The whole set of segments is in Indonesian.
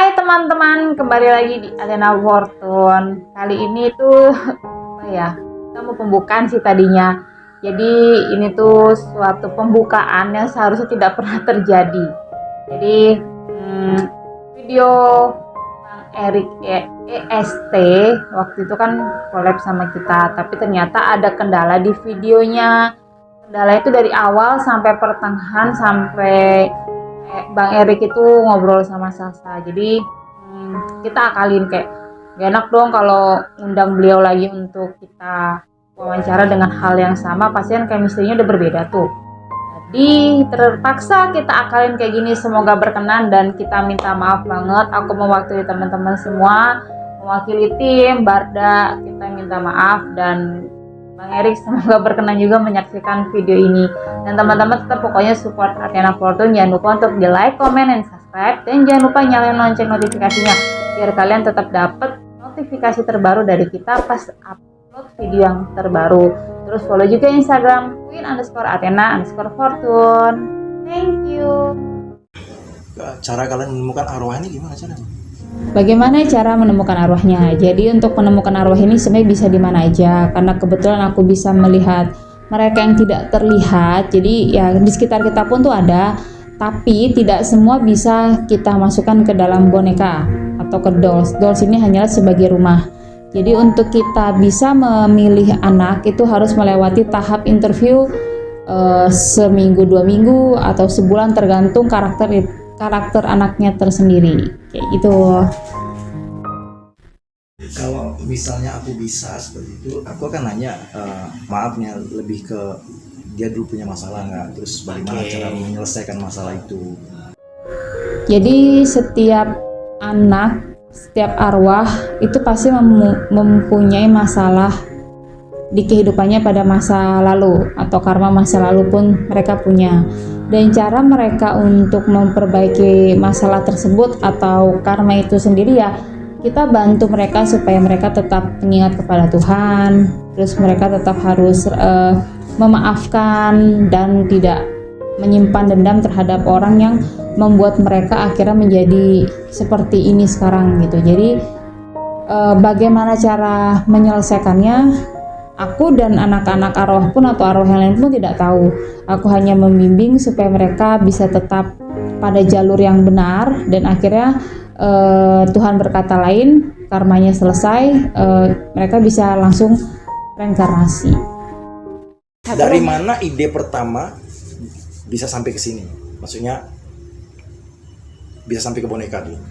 Hai teman-teman, kembali lagi di Athena Fortune. Kali ini tuh kita mau pembukaan sih tadinya. Jadi ini tuh suatu pembukaan yang seharusnya tidak pernah terjadi. Jadi video Bang Erik EST waktu itu kan collab sama kita, tapi ternyata ada kendala di videonya. Kendala itu dari awal sampai pertengahan, sampai Bang Erik itu ngobrol sama Sasa. Jadi kita akalin kayak gak enak dong kalau undang beliau lagi untuk kita wawancara dengan hal yang sama, pasti kan chemistry-nya udah berbeda tuh. Jadi terpaksa kita akalin kayak gini, semoga berkenan dan kita minta maaf banget. Aku mewakili teman-teman semua, mewakili tim Barda, kita minta maaf dan Bang Erik semoga berkenan juga menyaksikan video ini. Dan teman-teman tetap pokoknya support Athena Fortune. Jangan lupa untuk di like, comment, dan subscribe. Dan jangan lupa nyalain lonceng notifikasinya biar kalian tetap dapat notifikasi terbaru dari kita pas upload video yang terbaru. Terus follow juga Instagram queen_athena_fortune. Thank you. Cara kalian menemukan arwah ini gimana caranya? Bagaimana cara menemukan arwahnya? Jadi untuk menemukan arwah ini sebenarnya bisa di mana aja, karena kebetulan aku bisa melihat mereka yang tidak terlihat. Jadi ya di sekitar kita pun tuh ada, tapi tidak semua bisa kita masukkan ke dalam boneka atau ke dolls. Dolls ini hanyalah sebagai rumah. Jadi untuk kita bisa memilih anak itu harus melewati tahap interview seminggu, 2 minggu, atau sebulan tergantung karakter anaknya tersendiri, kayak gitu. Kalau misalnya aku bisa seperti itu, aku akan nanya, maafnya lebih ke dia dulu punya masalah nggak, terus bagaimana cara menyelesaikan masalah itu. Jadi setiap anak, setiap arwah itu pasti mempunyai masalah di kehidupannya pada masa lalu, atau karma masa lalu pun mereka punya. Dan cara mereka untuk memperbaiki masalah tersebut atau karma itu sendiri ya kita bantu mereka supaya mereka tetap mengingat kepada Tuhan. Terus mereka tetap harus memaafkan dan tidak menyimpan dendam terhadap orang yang membuat mereka akhirnya menjadi seperti ini sekarang gitu. Jadi bagaimana cara menyelesaikannya, aku dan anak-anak arwah pun atau arwah yang lain pun tidak tahu. Aku hanya membimbing supaya mereka bisa tetap pada jalur yang benar, dan akhirnya Tuhan berkata lain, karmanya selesai, mereka bisa langsung reinkarnasi. Dari mana ide pertama bisa sampai ke sini? Maksudnya bisa sampai ke boneka dulu.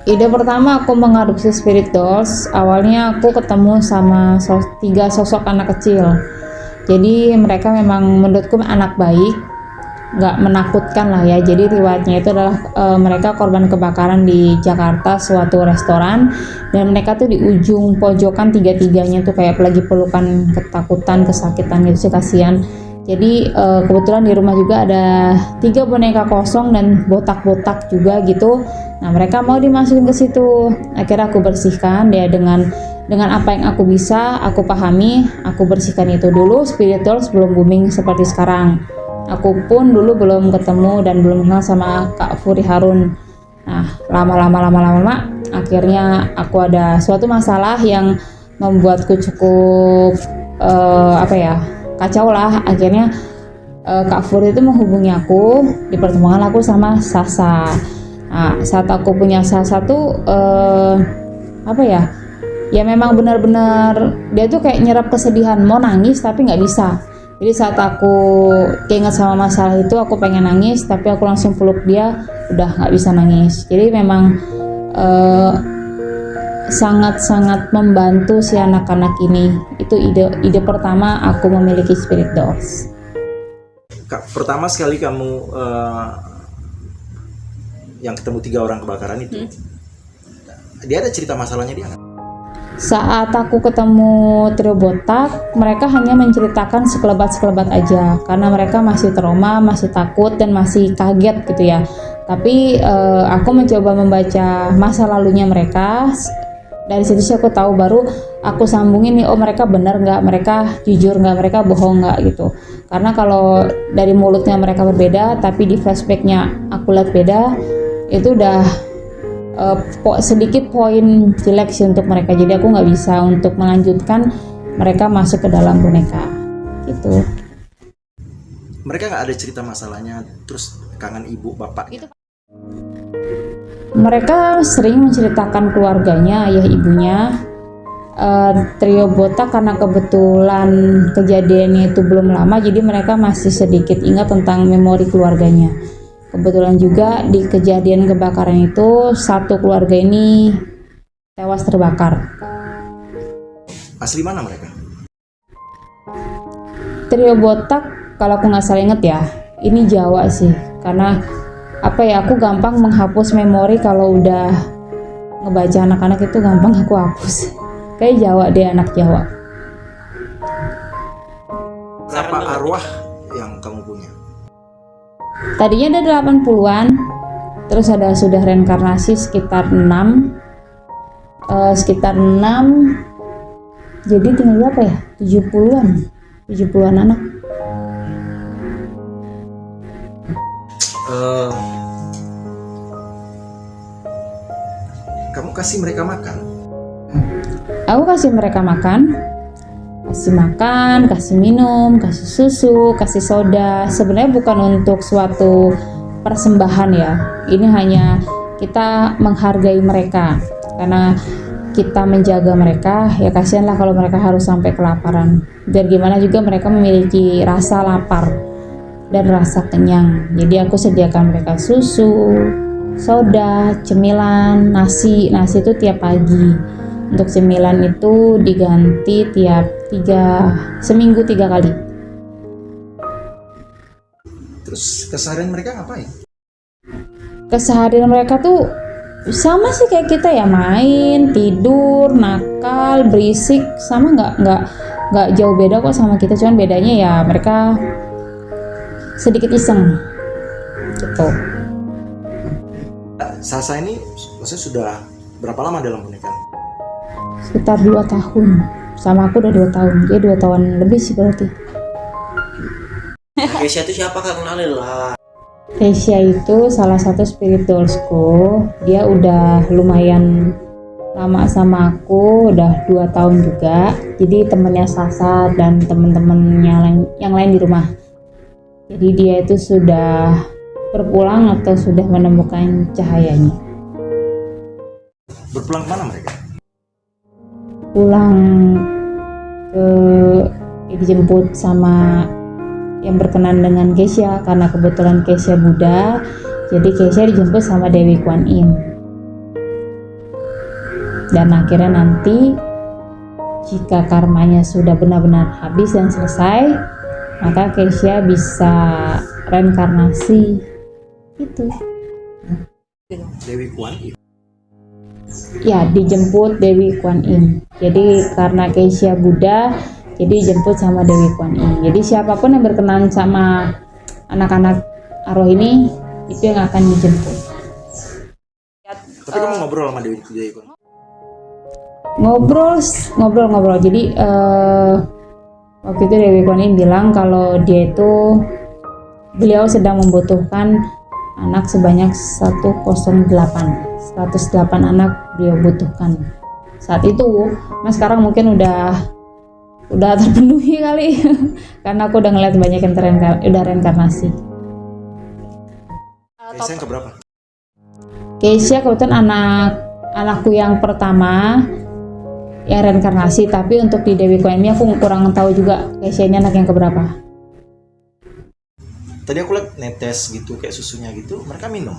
Ide pertama aku mengadopsi spirit dolls. Awalnya aku ketemu sama 3 sosok anak kecil. Jadi mereka memang menurutku anak baik, nggak menakutkan lah ya. Jadi riwayatnya itu adalah mereka korban kebakaran di Jakarta suatu restoran, dan mereka tuh di ujung pojokan, tiga-tiganya tuh kayak lagi pelukan, ketakutan, kesakitan gitu sih, kasihan. Jadi kebetulan di rumah juga ada 3 boneka kosong dan botak-botak juga gitu. Nah mereka mau dimasukin ke situ. Akhirnya aku bersihkan dia dengan apa yang aku bisa, aku pahami, aku bersihkan itu dulu. Spirit dolls belum booming seperti sekarang. Aku pun dulu belum ketemu dan belum kenal sama Kak Furi Harun. Nah lama akhirnya aku ada suatu masalah yang membuatku cukup kacau lah. Akhirnya Kak Furi itu menghubungi aku, dipertemukan aku sama Sasa. Nah, saat aku punya Sasa tuh ya memang benar-benar dia tuh kayak nyerap kesedihan, mau nangis tapi nggak bisa. Jadi saat aku keinget sama masalah itu, aku pengen nangis tapi aku langsung peluk dia, udah nggak bisa nangis. Jadi memang sangat-sangat membantu si anak-anak ini. Itu ide pertama aku memiliki spirit dolls. Pertama sekali kamu yang ketemu 3 orang kebakaran itu, dia ada cerita masalahnya dia nggak? Saat aku ketemu trio botak, mereka hanya menceritakan sekelebat aja, karena mereka masih trauma, masih takut, dan masih kaget gitu ya. Tapi aku mencoba membaca masa lalunya mereka. Dari situ sih aku tahu, baru aku sambungin nih, oh mereka benar nggak, mereka jujur nggak, mereka bohong nggak gitu. Karena kalau dari mulutnya mereka berbeda, tapi di flashbacknya aku lihat beda, itu udah sedikit poin jelek sih untuk mereka. Jadi aku nggak bisa untuk melanjutkan mereka masuk ke dalam boneka gitu. Mereka nggak ada cerita masalahnya, terus kangen ibu bapak Itu mereka sering menceritakan keluarganya, ayah ibunya. Trio botak karena kebetulan kejadiannya itu belum lama, jadi mereka masih sedikit ingat tentang memori keluarganya. Kebetulan juga di kejadian kebakaran itu satu keluarga ini tewas terbakar. asli mana mereka? Trio botak kalau aku nggak salah inget ya, ini Jawa sih, karena apa ya, aku gampang menghapus memori kalau udah ngebaca anak-anak itu, gampang aku hapus. Kayak Jawa deh, anak Jawa. Berapa arwah yang kamu punya? Tadinya ada 80-an, terus ada sudah reinkarnasi sekitar 6, jadi tinggal berapa ya? 70-an anak. Kamu kasih mereka makan? Aku kasih mereka makan, kasih minum, kasih susu, kasih soda. Sebenarnya bukan untuk suatu persembahan ya. Ini hanya kita menghargai mereka, karena kita menjaga mereka. Ya kasihanlah kalau mereka harus sampai kelaparan. Biar gimana juga mereka memiliki rasa lapar dan rasa kenyang. Jadi aku sediakan mereka susu, soda, cemilan, nasi itu tiap pagi. Untuk cemilan itu diganti seminggu 3 kali. Terus keseharian mereka ngapain? Keseharian mereka tuh sama sih kayak kita ya, main, tidur, nakal, berisik, sama nggak jauh beda kok sama kita. Cuman bedanya ya mereka sedikit iseng gitu. Sasa ini maksudnya sudah berapa lama dalam pernikahan? Sekitar 2 tahun. Sama aku udah 2 tahun. Jadi 2 tahun lebih sih berarti. Keisha itu siapa, Kak? Kenalin lah. Keisha itu salah satu spiritualsku. Dia udah lumayan lama sama aku, udah 2 tahun juga. Jadi temennya Sasa dan temen-temennya yang lain di rumah. Jadi dia itu sudah berpulang atau sudah menemukan cahayanya. Berpulang kemana mereka? Pulang dijemput sama yang berkenan dengan Keisha, karena kebetulan Keisha Buddha, jadi Keisha dijemput sama Dewi Kwan Im. Dan akhirnya nanti jika karmanya sudah benar-benar habis dan selesai, maka Keisha bisa reinkarnasi gitu. Dewi Kwan Im. Ya, dijemput Dewi Kwan Im. Jadi karena Keisha Buddha, jadi dijemput sama Dewi Kwan Im. Jadi siapapun yang berkenan sama anak-anak arwah ini, itu yang akan dijemput. Tapi kamu ngobrol sama Dewi Kwan? Ngobrol. Jadi waktu itu Dewi Kwan Im bilang kalau beliau sedang membutuhkan anak sebanyak 108 anak beliau butuhkan saat itu. Nah sekarang mungkin udah terpenuhi kali karena aku udah ngeliat banyak yang udah reinkarnasi. Keisha yang keberapa? Keisha kebetulan anakku yang pertama yang reinkarnasi, tapi untuk di Dewi Kwan ini aku kurang tahu juga Keisha ini anak yang keberapa. Tadi aku lihat netes gitu kayak susunya gitu, mereka minum.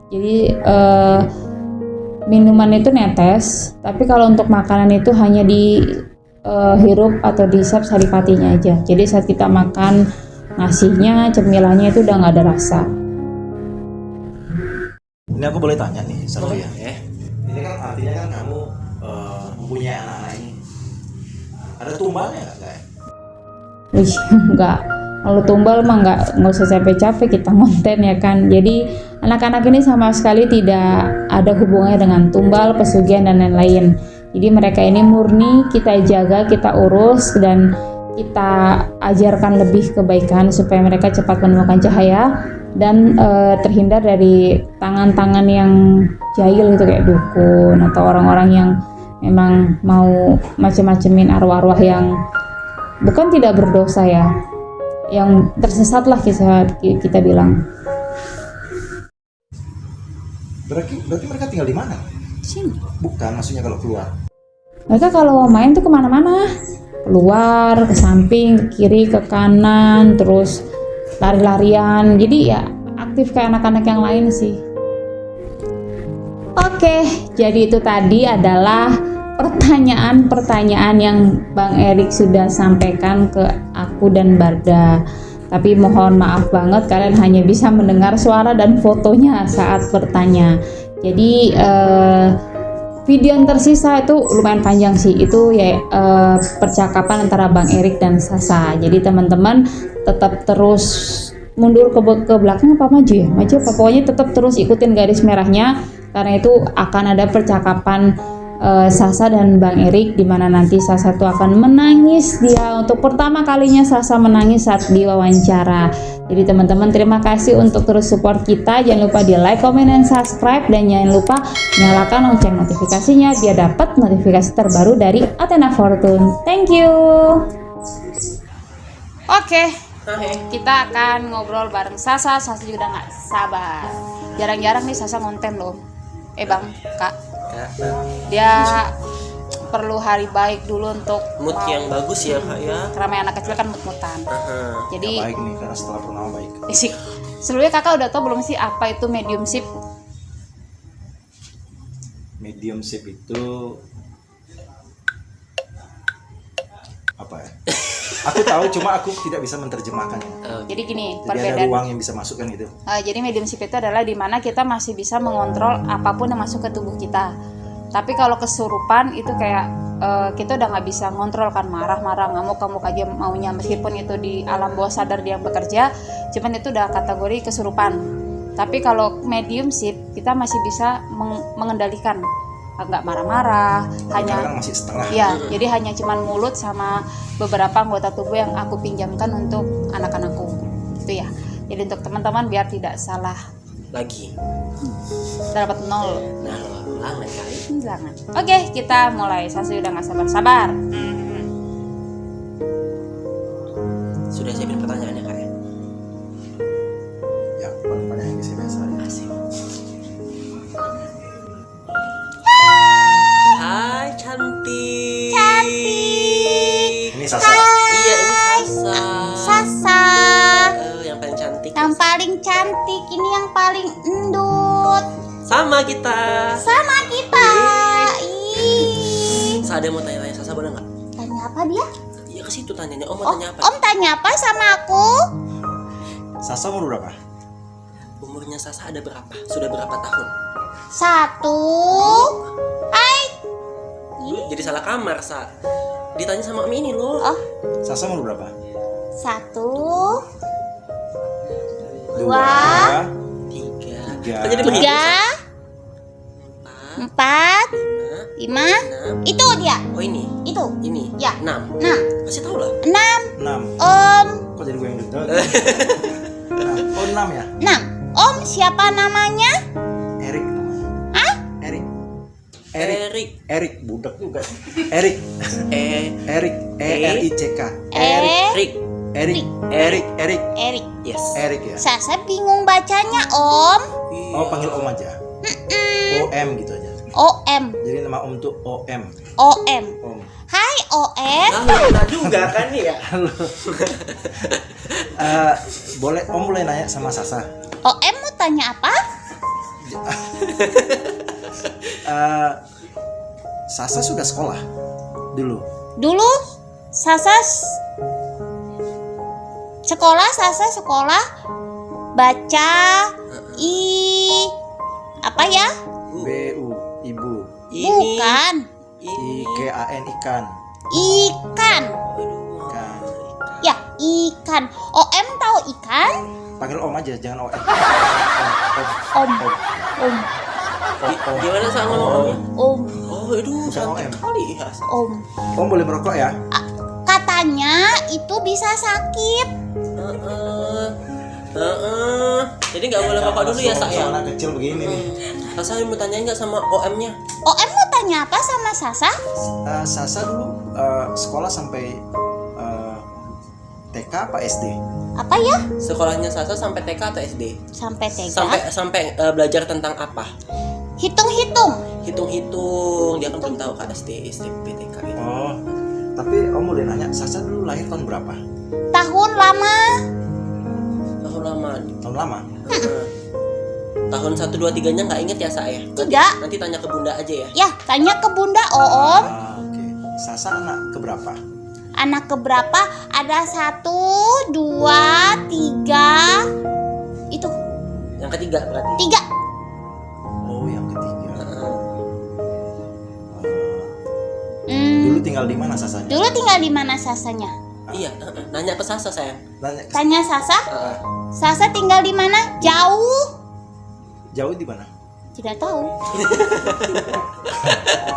Jadi minuman itu netes, tapi kalau untuk makanan itu hanya dihirup atau dihisap saripatinya aja. Jadi saat kita makan nasinya, cemilannya itu udah nggak ada rasa. Ini aku boleh tanya nih sama ya. Ini kan artinya kan kamu mempunyai anak-anak ini. Ada tumbalnya nggak? Wih, enggak. Kalau tumbal mah nggak usah capek-capek kita konten ya kan. Jadi anak-anak ini sama sekali tidak ada hubungannya dengan tumbal, pesugihan dan lain-lain. Jadi mereka ini murni kita jaga, kita urus, dan kita ajarkan lebih kebaikan supaya mereka cepat menemukan cahaya dan terhindar dari tangan-tangan yang jahil gitu kayak dukun atau orang-orang yang memang mau macem-macemin arwah-arwah yang bukan tidak berdosa ya, yang tersesat lah kita bilang. Berarti mereka tinggal di mana? Sini. Bukan, maksudnya kalau keluar. Mereka kalau main tuh kemana-mana, keluar, ke samping, ke kiri, ke kanan, terus lari-larian. Jadi ya aktif kayak anak-anak yang lain sih. Oke, jadi itu tadi adalah pertanyaan-pertanyaan yang Bang Erik sudah sampaikan ke aku dan Barda. Tapi mohon maaf banget kalian hanya bisa mendengar suara dan fotonya saat bertanya. Jadi video yang tersisa itu lumayan panjang sih. Itu ya percakapan antara Bang Erik dan Sasa. Jadi teman-teman tetap terus mundur ke belakang apa maju ya? Maju apa? Pokoknya tetap terus ikutin garis merahnya karena itu akan ada percakapan Sasa dan Bang Erik, dimana nanti Sasa tuh akan menangis. Dia untuk pertama kalinya Sasa menangis saat diwawancara. Jadi teman-teman terima kasih untuk terus support kita. Jangan lupa di like, comment, dan subscribe, dan jangan lupa nyalakan lonceng notifikasinya biar dapat notifikasi terbaru dari Athena Fortune. Thank you. Oke, kita akan ngobrol bareng Sasa. Sasa juga udah nggak sabar. Jarang-jarang nih Sasa ngonten loh. Bang, Kak. Dia perlu hari baik dulu untuk Mood yang bagus ya kak ya. Karena anak kecil kan mut-mutan. Jadi Baik nih, karena setelah purnama baik. fisik. Sebelumnya kakak udah tahu belum sih apa itu mediumship? Mediumship itu apa ya? Aku tahu, cuma aku tidak bisa menerjemahkannya. Jadi gini, Jadi ada perbedaan. ruang yang bisa masuk kan gitu. Jadi mediumship itu adalah dimana kita masih bisa mengontrol apapun yang masuk ke tubuh kita. Tapi kalau kesurupan itu kayak kita udah nggak bisa ngontrol kan, marah-marah, ngamuk-ngamuk aja maunya, meskipun itu di alam bawah sadar dia yang bekerja, cuman itu udah kategori kesurupan. Tapi kalau mediumship kita masih bisa mengendalikan, nggak marah-marah, hanya Kadang masih setengah. ya, jadi hanya cuman mulut sama beberapa anggota tubuh yang aku pinjamkan untuk anak-anakku, gitu ya. Jadi untuk teman-teman biar tidak salah Lagi. dapat 0. Nah, ulangan kali. Jangan. Oke, kita mulai. Sasa udah nggak sabar-sabar. Sudah siapin pertanyaannya kak ya? Ya, paling yang bisa biasa ya. Asik. Hai cantik. Ini Sasa. Iya ini Sasa. Sasa Yang paling cantik. yang paling cantik, ini yang paling endut Sama kita. sama kita. Ih, Sa, ada yang mau tanya-tanya Sasa boleh nggak? tanya apa dia? Iya ke situ tanyanya. Om mau tanya apa? Om tanya apa sama aku? Sasa umur berapa? Umurnya Sasa ada berapa? Sudah berapa tahun? 1. Hai. Jadi salah kamar Sa. Ditanya sama Om ini loh. Oh, Sasa umur berapa? 1, 2, 3. Tiga. Kan jadi begitu, 3, Sa. 4, 5, 5. 6. Itu dia. Oh ini. Itu. Ini. Ya. 6. 6. Kasih tahu lah. 6. 6. Om. Kok jadi gue yang deg-deg? Oh, 6 ya? 6. Om siapa namanya? Erik namanya. Hah? Erik. Erik. Erik, budak juga. Erik. Erik. ERICK. Erik. Erik. Erik. Erik. Erik. Yes. Erik ya. Sasa bingung bacanya, Om. Oh, panggil Om aja. OM gitu aja. OM. Jadi nama Om tuh OM. OM. Om. Hai OM. Nah, kita juga kan nih ya. Boleh Om boleh nanya sama Sasa. OM mau tanya apa? Sasa sudah sekolah dulu. Dulu Sasa sekolah baca apa ya? BU ibu. Ini. Bukan. IKAN ikan. Ikan. Ikan. Ya, ikan. OM tahu ikan? Panggil Om aja, jangan OM. Om. Om. Gimana Sa ngomongnya? Om. Oh, aduh, Bukan cantik OM. kali ya. Om. Om boleh merokok ya? Kata katanya itu bisa sakit. Jadi nggak boleh bapak dulu ya Sak ya. Anak kecil begini nih. Sasa mau tanyain nggak sama OM-nya? OM mau tanya apa sama Sasa? Sasa dulu sekolah sampai TK apa SD? Apa ya? Sekolahnya Sasa sampai TK atau SD? Sampai TK. Sampai belajar tentang apa? Hitung-hitung. Hitung-hitung. Dia kan belum tahu kan SD, SMP, TK itu. Oh, tapi Om boleh nanya, Sasa dulu lahir tahun berapa? Tahun lama. Tahun lama. Tahun lama? Tahun 1, 2, 3-nya nggak inget ya saya? Tidak. Nanti tanya ke bunda aja ya. Ya, tanya ke Bunda Om. Oke. Sasa anak keberapa? Anak keberapa? Ada 1, 2, 3. Itu Yang ketiga berarti. 3. Oh, yang ketiga. Hmm, Dulu tinggal di mana Sasanya? dulu tinggal di mana Sasanya? Iya, nanya ke Sasa sayang. Tanya Sasa. Sasa tinggal di mana? Jauh. Jauh di mana? Tidak tahu.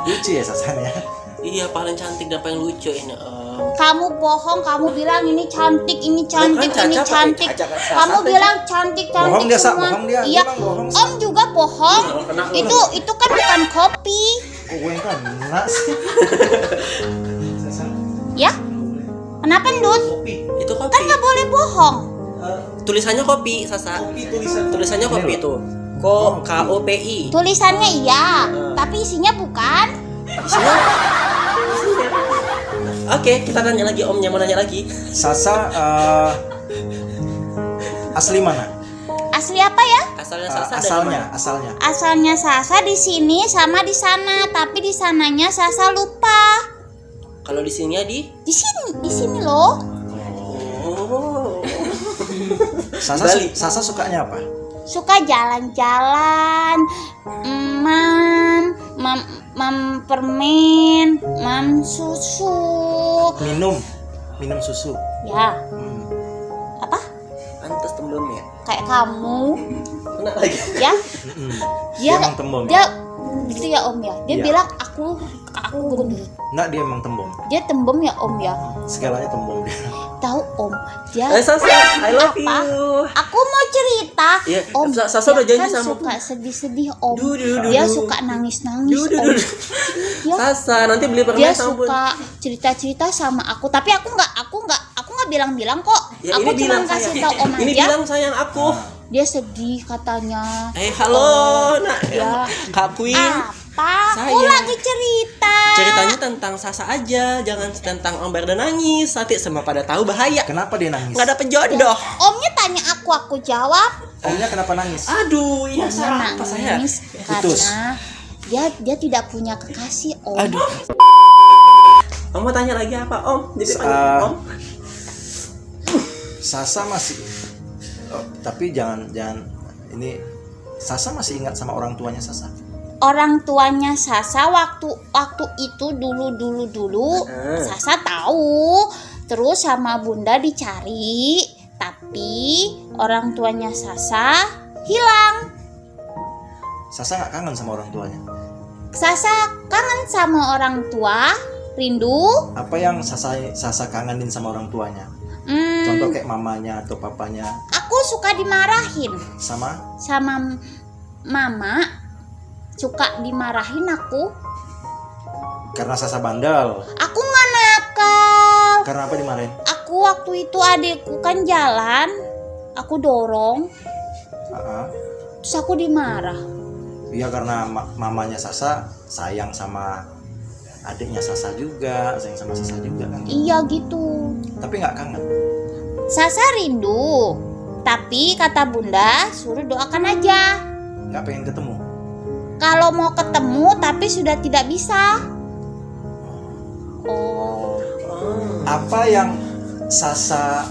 Lucu ya Sasanya. Iya, paling cantik dan paling lucu ini. Kamu bohong, kamu bilang ini cantik, ini cantik, Bukan, ini Caca, cantik. Caca, Caca, Kamu Caca. bilang cantik, cantik Bohong dia, Sa, semua. bohong dia. Iya. Dia emang bohong, Sa. Om juga bohong. Kena. Itu kan bukan kopi. Kok gue yang kena sih? Sasa. Ya? Kenapa Ndut? Itu kopi. Kan nggak boleh bohong. Tulisannya kopi, Sasa. Tulisannya kopi Ini itu. KOPI. Tulisannya iya, tapi isinya bukan. Isinya. Oke, kita tanya lagi Omnya, mau nanya lagi. Sasa asli mana? Asli apa ya? Asalnya Sasa dari Asalnya, mana? asalnya. Asalnya Sasa di sini sama di sana, tapi di sananya Sasa lupa. Kalau di sini ya di Di sini loh. Oh. Bali. Sasa sukanya apa? Suka jalan-jalan, mam permen, mam susu. Minum susu. Ya, Hmm. apa? Pantes tembem ya. Kayak kamu, Kena lagi. ya? Mm-mm. Dia emang tembem. dia gitu ya Om ya. Dia Iya. bilang aku gendut. Enggak, dia emang tembem. Dia tembem ya Om ya. Segalanya tembem dia. Tahu Om, dia Sasa, I love Apa? you. Aku mau cerita. Iya, Om, Sasa udah dia janji kan sama suka sedih-sedih Om. Duh. Dia suka nangis-nangis Om. Dia, Sasa, nanti beli dia permen sabun. suka cerita-cerita sama aku, tapi aku nggak bilang-bilang kok. Ya, aku ini cuma bilang kasih sayang. tahu Om Ini aja. bilang sayang aku. Dia sedih katanya. Halo, nak. Ya. Kak Queen. Apa? Aku Sayang. lagi cerita. Ceritanya tentang Sasa aja, jangan tentang Om Barda nangis. Nanti semua pada tahu bahaya. Kenapa dia nangis? Nggak dapet jodoh. Omnya tanya aku jawab. Omnya kenapa nangis? Aduh, iya Omnya salah apa saya? nangis Putus. karena dia tidak punya kekasih Om. Aduh. Om mau tanya lagi apa Om? Jadi panggil Om. Sasa masih tapi jangan ini Sasa masih ingat sama orang tuanya Sasa? Orang tuanya Sasa waktu itu dulu Sasa tahu, terus sama Bunda dicari, tapi orang tuanya Sasa hilang. Sasa nggak kangen sama orang tuanya? Sasa kangen sama orang tua, rindu. Apa yang Sasa kangenin sama orang tuanya? Contoh kayak mamanya atau papanya? Aku suka dimarahin Sama mama, suka dimarahin aku. karena Sasa bandel. Aku nggak nakal. Karena apa dimarahin? Aku waktu itu adikku kan jalan, aku dorong, terus aku dimarah. Iya, karena mamanya Sasa sayang sama adiknya Sasa juga, sayang sama Sasa juga kan? Iya gitu. Tapi nggak kangen. Sasa rindu, tapi kata Bunda suruh doakan aja. Nggak pengen ketemu. Kalau mau ketemu tapi sudah tidak bisa. Oh, Apa yang Sasa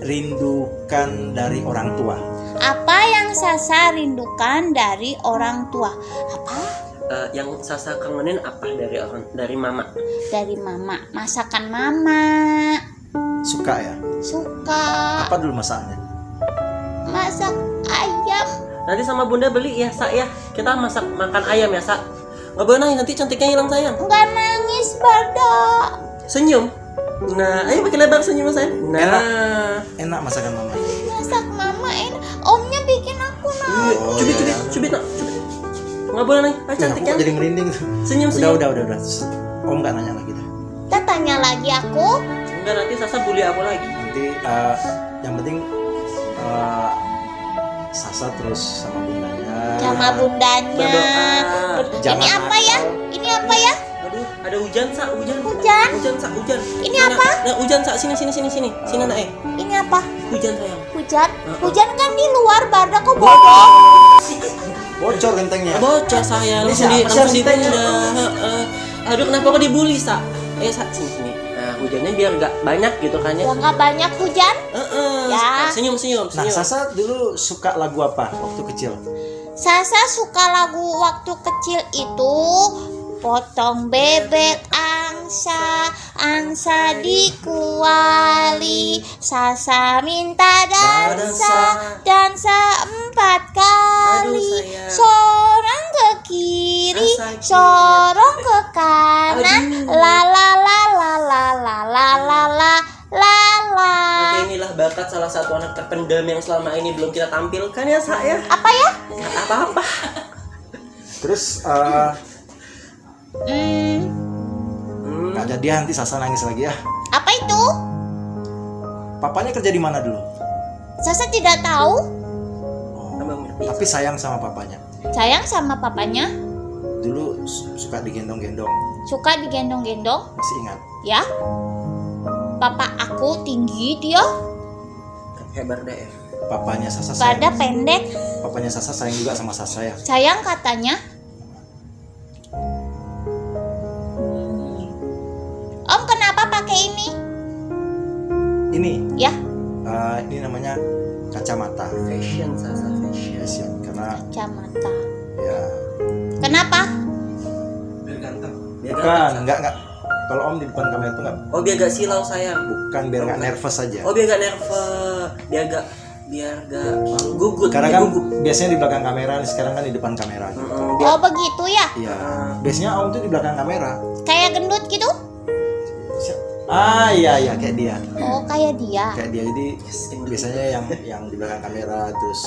rindukan dari orang tua? apa yang Sasa rindukan dari orang tua? Apa? Yang Sasa kangenin apa dari mama? Dari mama, masakan mama. Suka ya? Suka Apa dulu masaknya? masak ayam. Nanti sama Bunda beli ya, Sa ya. Kita makan ayam ya, Sa. Nggak boleh nangis, nanti cantiknya hilang sayang. Enggak nangis, Barda. Senyum. Nah, ayo makin lebar senyum sayang. Nah, Enak masakan mama. Masak mama enak. Omnya bikin aku nak. cubit nak, cubit. Nggak boleh nih, cantik Aku kan? jadi merinding. Senyum. Udah. Om nggak nanya lagi dah. Kita tanya lagi aku. Enggak, nanti Sasa bully aku lagi. Nanti yang penting Sasa terus sama bundanya. Sama bundanya. Berdoa. Ini Jangan apa ya? Ini apa ya? Aduh, ada hujan Sa, hujan. Hujan? Hujan Sa, hujan. Ini Nah, apa? Nah, hujan Sa, sini. Sini nak Ini apa? Hujan sayang. Hujan? Hujan kan di luar, Barda kok bohong? Bocor gentengnya. Bocor sayang, Ini langsung siapa sih di arsiteknya? bunda. Aduh, kenapa kok dibully Sa? Sa, sini. Nah, hujannya biar nggak banyak gitu kan ya. Ya nggak banyak hujan. Ya. Senyum. Nah, Sasa dulu suka lagu apa waktu kecil? Sasa suka lagu waktu kecil itu potong bebek angsa, angsa dikuali, Sasa minta dansa 4 kali, Aduh, sayang. sorong ke kiri, Sakit. sorong ke kanan, Aduh. la la la la la la la la la la la. Oke, inilah bakat salah satu anak terpendam yang selama ini belum kita tampilkan ya Sa ya. Apa ya? Nggak apa-apa. Terus Hmm, nggak jadi nanti Sasa nangis lagi ya. apa itu? Papanya kerja di mana dulu? Sasa tidak tahu. Abang ngerti. Tapi sayang sama papanya. Sayang sama papanya, Dulu suka digendong-gendong. suka digendong-gendong, Masih ingat? ya. Papa aku tinggi dia, Hebat deh ya. Papanya Sasa sayang. pada pendek. Papanya Sasa sayang juga sama Sasa ya. Sayang katanya. Om kenapa pakai ini? Ini Ya, ini namanya kacamata. Fashion Sasa, fashion. Yes, ya. Karena kacamata. ya Kenapa? Biar ganteng. bukan nggak. Kalau Om di depan kamera itu nggak, Oh, biar gak silau sayang. bukan biar nggak nervous aja. Oh, biar gak nervous. Biar gak gugut. Karena biar kan gugup. biasanya di belakang kamera, sekarang kan di depan kamera. Gitu. Biar- Oh begitu ya? Iya. Biasanya Om tuh di belakang kamera. Kayak gendut gitu? Iya kayak dia. Oh kayak dia. Kayak dia. Jadi biasanya yang di belakang kamera terus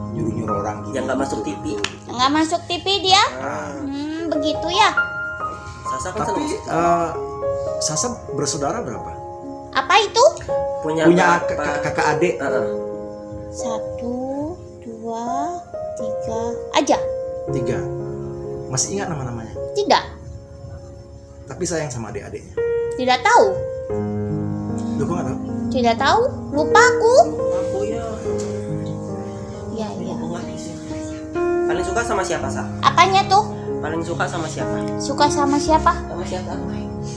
nyuruh orang gitu. Yang nggak masuk TV. Nggak masuk TV dia? Ah, Begitu ya? Sasa kan Tapi seneng. Sasa bersaudara berapa? Apa itu? Punya Punya kakak adik 1, 2, 3 aja? 3. Masih ingat nama-namanya? Tidak. Iya. Tapi sayang sama adik-adiknya. Tidak tahu. Lu kok nggak tahu? Tidak tahu. Lupa aku. Aku ya. Iya iya. Aku nggak bisa. Paling suka sama siapa Sa? Apanya tuh? Paling suka sama siapa? Suka sama siapa? Sama siapa?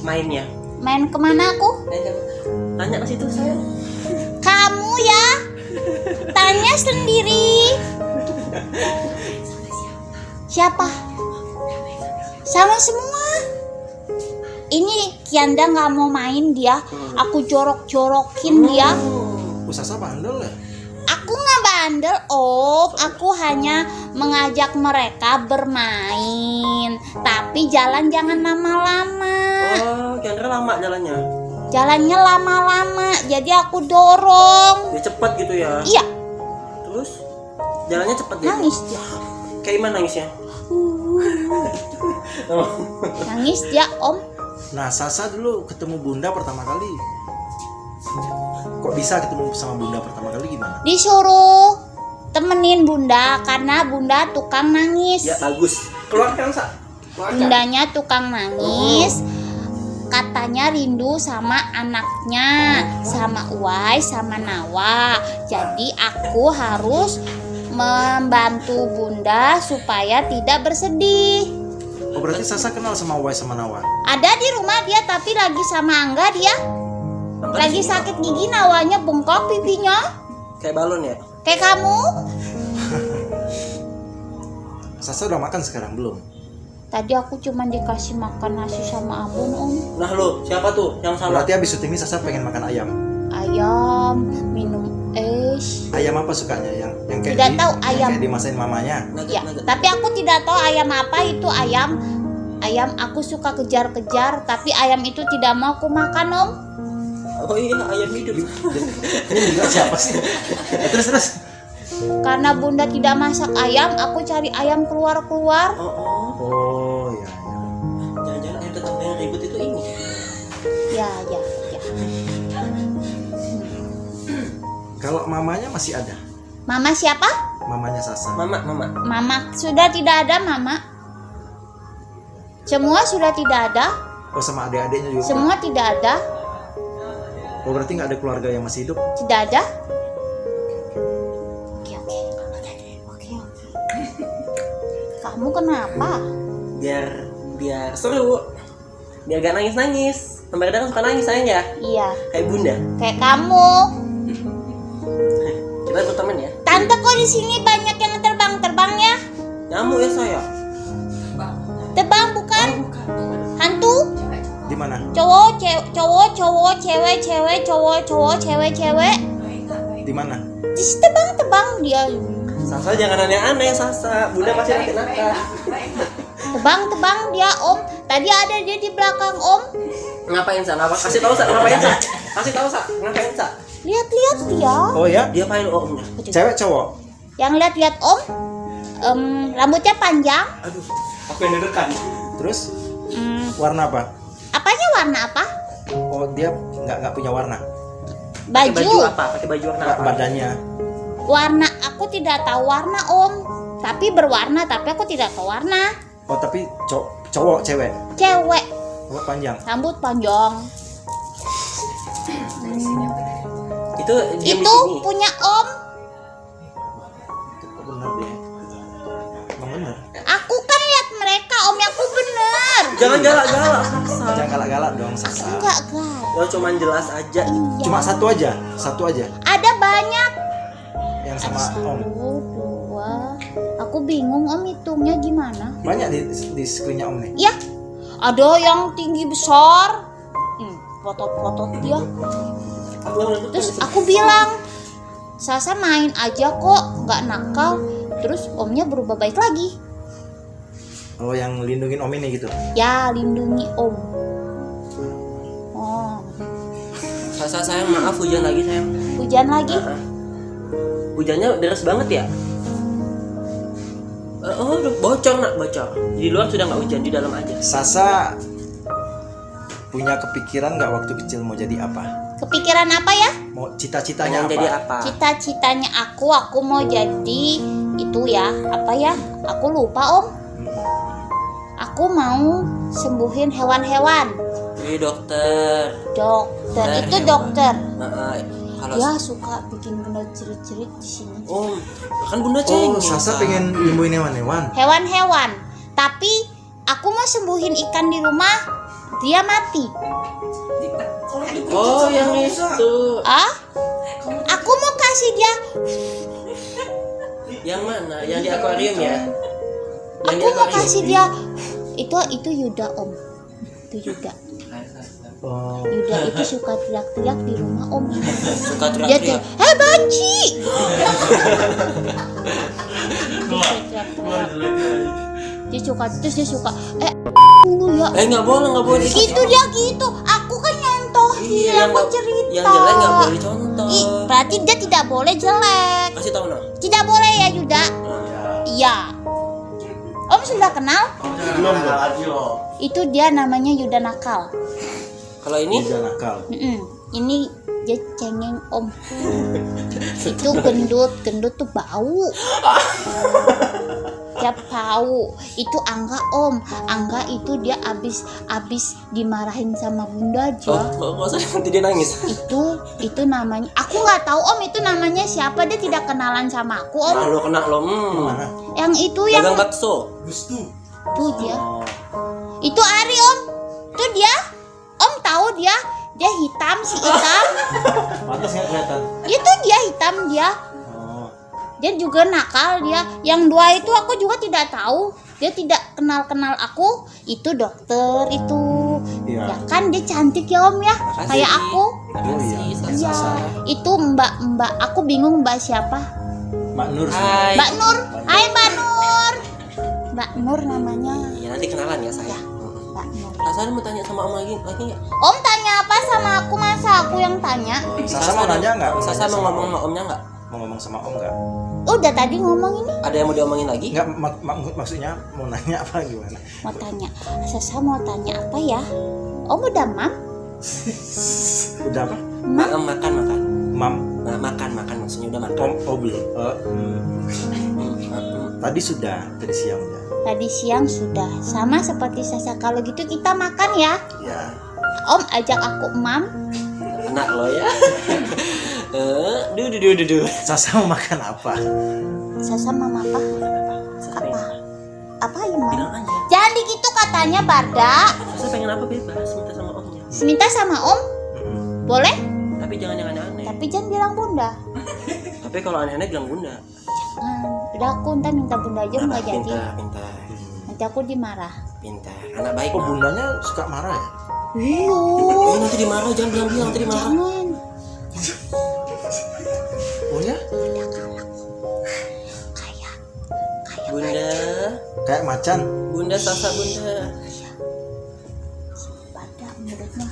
Mainnya. Main kemana aku? Tanya ke situ saya. Kamu ya. Tanya sendiri. Siapa? Sama semua. Ini Kianda nggak mau main dia. Aku jorok-jorokin dia. Sasa bandel ya? Aku nggak bandel, Om. Aku hanya mengajak mereka bermain. Tapi jalan jangan lama-lama. Oh, kira lama jalannya. Jalannya lama-lama, jadi aku dorong. Dia cepet gitu ya. Iya, Terus jalannya cepet dia. nangis dia. Kayak gimana nangisnya? Nangis dia, Om. Nah, Sasa dulu ketemu Bunda pertama kali. Kok bisa ketemu sama Bunda pertama kali gimana? Disuruh temenin Bunda karena Bunda tukang nangis. Ya bagus. Keluarkan Sa. Keluarkan. Bundanya tukang nangis. Katanya rindu sama anaknya, sama Uwai, sama Nawa. Jadi aku harus membantu Bunda supaya tidak bersedih. Oh, berarti Sasa kenal sama Wai sama Nawa. Ada di rumah dia tapi lagi sama Angga dia. Lagi sakit gigi, Nawanya bengkok pipinya. Kayak balon ya. Kayak kamu. Sasa udah makan sekarang belum? Tadi aku cuma dikasih makan nasi sama abon, Om. Nah lo, siapa tuh yang salah? Berarti habis syuting ini Sasa pengen makan ayam. Ayam, minum es. Ayam apa sukanya? Yang kayak Tidak tahu, ayam. Yang kayak dimasain mamanya. Ya, tapi aku tidak tahu ayam apa itu ayam. Ayam aku suka kejar-kejar, tapi ayam itu tidak mau aku makan, Om. Oh iya, ayam hidup. Ini juga siapa sih? Terus. Karena bunda tidak masak ayam, aku cari ayam keluar-keluar. Oh iya. Jangan-jangan ayam tetangga yang ribut itu ini. Ya. Kalau mamanya masih ada? Mama siapa? Mamanya Sasa. Mama. Mama sudah tidak ada, Mama. Semua sudah tidak ada. Oh sama adik-adiknya juga? Semua tidak ada. Oh berarti nggak ada keluarga yang masih hidup? Tidak ada. Oke. Kamu kenapa? Biar seru. Biar gak nangis. Mbak Reda kan suka nangis sayang ya? Iya. Kayak bunda. Kayak kamu. Kita berteman ya. Tante kok di sini banyak yang terbang ya? Nyamuk ya saya. Terbang bukan? Hantu? Di mana? Cowok, cewek, cewek. Di mana? Terus tebang dia. Sasa jangan aneh-aneh Sasa. Bunda pasti nanti nakal. Tebang dia, Om. Tadi ada dia di belakang, Om. Ngapain Sa? Kasih tahu Sa. Ngapain Sa? Kasih tahu Sa. Ngapain Sa? Lihat dia. Oh ya? Dia paling omnya. Cewek cowok? Yang lihat Om. Rambutnya panjang. Aduh, aku yang deg-degan. Terus warna apa? Apanya warna apa? Oh dia nggak punya warna? Pakai baju Baju. apa? Pakai baju warna apa? Badannya? Warna aku tidak tahu warna, Om. Tapi berwarna, tapi aku tidak tahu warna. Oh tapi cowok cewek? Cewek. Rambut panjang? Rambut panjang. Itu diam di Itu sini. punya Om. Oh, bener deh. Emang bener? Aku kan lihat mereka, Om. Aku bener. Jangan galak-galak. Jangan galak-galak dong Sasa. Enggak, guys. Lo cuman jelas aja. Iya. Cuma satu aja? Ada banyak. Yang sama Om? 1, 2. Aku bingung, Om, hitungnya gimana. Banyak di screennya Om nih? Ya, ada yang tinggi besar. Foto-foto dia. Terus aku bilang, Sasa main aja kok, nggak nakal. Terus Omnya berubah baik lagi. Oh yang lindungin Om ini gitu? Ya, lindungi Om. Oh, Sasa sayang, maaf hujan lagi sayang. hujan lagi. Hujannya deras banget ya? Oh, bocor nak, bocor. Di luar sudah nggak hujan, di dalam aja. Sasa punya kepikiran nggak waktu kecil mau jadi apa? Kepikiran apa ya? Mau cita-citanya Pengen apa? jadi apa? Cita-citanya aku mau jadi itu ya, apa ya? Aku lupa, Om. Aku mau sembuhin hewan-hewan. Jadi dokter. Dokter, itu dokter. Kalau Dia suka bikin benda cerit-cerit di sini. oh, kan bunda Oh cengeng. Sasa pengen nyembuhin hewan-hewan? Hewan-hewan. Tapi aku mau sembuhin ikan di rumah, dia mati. Oh, yang itu. Ah? Aku mau kasih dia. Yang mana? Yang di akuarium ya? Yang di Aku mau akuarium. kasih dia. Itu Yuda, Om. Itu Yuda. Oh. Yuda itu suka teriak-teriak di rumah, Om. Suka Dia teriak-teriak. banci. Dia suka, terus dia suka dulu ya. Nggak boleh. Gitu dia gitu. Aku kan nyontohin, Iya, aku nggak- cerita. yang jelek nggak boleh contoh. Berarti dia tidak boleh jelek. Kasih tahu nah. Tidak boleh ya, Yuda. Iya. Om sudah kenal? Belum loh. Itu dia namanya Yuda nakal. Kalau ini Udah nakal. Ini dia cengeng, Om. Itu gendut tuh bau. Dia bau. Itu Angga, Om. Angga itu dia abis dimarahin sama bunda aja. kok saya nanti dia nangis. Itu namanya, aku nggak tahu, Om, itu namanya siapa. Dia tidak kenalan sama aku, Om. Nah, lo kena lo. Mana? Yang itu yang Dagang bakso. tuh dia. Oh. Itu Ari, Om. Tuh dia. Om tahu dia hitam, si hitam. Pantas nggak kelihatan? Itu dia hitam dia. Oh. Dia juga nakal dia. Yang dua itu aku juga tidak tahu. Dia tidak kenal aku. Itu dokter itu. Iya. Ya kan dia cantik ya, Om ya. Makasih. Kayak aku. Makasih, Oh, iya. Sasa. Iya. Itu Mbak. Aku bingung Mbak siapa. Mbak Nur. Hai. Mbak Nur. Hai Mbak Nur. Mbak Nur namanya. Ya nanti kenalan ya saya. Mbak Nur. Sasa mau tanya sama Om lagi nggak? Om tanya apa sama aku, masa aku yang tanya? Sasa mau nanya nggak? Sasa mau ngomong sama Omnya nggak? Mau ngomong sama Om nggak? Udah tadi ngomong ini. Ada yang mau diomongin lagi? Nggak, maksudnya mau nanya apa gimana? Mau tanya. Sasa mau tanya apa ya? Om udah mam? Udah apa? Makan. Mam? Nah, makan maksudnya udah makan. Oh belum. Tadi siang udah. Tadi siang sudah. Sama seperti Sasa. Kalau gitu kita makan ya. Ya. Om ajak aku mam. Anak lo ya. Duh. Sasa mau makan apa? Sasa mam apa? Apa? Apa ya mam? Bilang aja. Jangan gitu katanya Barda. Sasa pengen apa bebas, minta sama Omnya. Minta sama Om? Boleh? Tapi jangan yang aneh-aneh. Tapi jangan bilang bunda. Tapi kalau aneh-aneh bilang bunda. Udah aku ntar minta bunda aja nggak jadi. Pintar. Nanti aku dimarah. Pintar. Anak baik. Oh Nah. bundanya suka marah ya? Nanti dimarah, jangan bilang nanti dimarah. Jangan. Oh ya? Kayak Bunda, Kayak macan. Bunda Sasa Bunda. Barda mulutnya.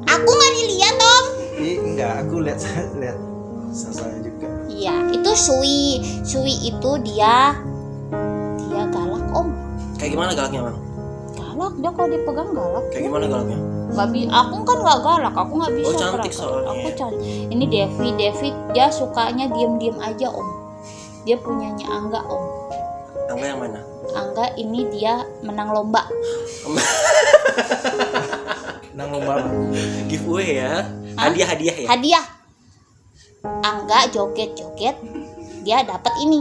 Aku nggak dilihat Om. Enggak, aku lihat Sasanya juga. Iya, itu Sui. Sui itu dia galak Om. Kayak gimana galaknya, Bang? Galak dia kalau dipegang galak. Kayak gimana galaknya? Aku kan nggak galak, aku nggak bisa. Oh, cantik gerak. soalnya. Aku cantik. Ini Devi dia sukanya diem aja Om. Dia punyanya Angga Om. Angga yang mana? Angga ini dia menang lomba. Nang lomba apa? Giveaway ya. Hah? Hadiah ya. Hadiah. Angga joget dia dapat ini.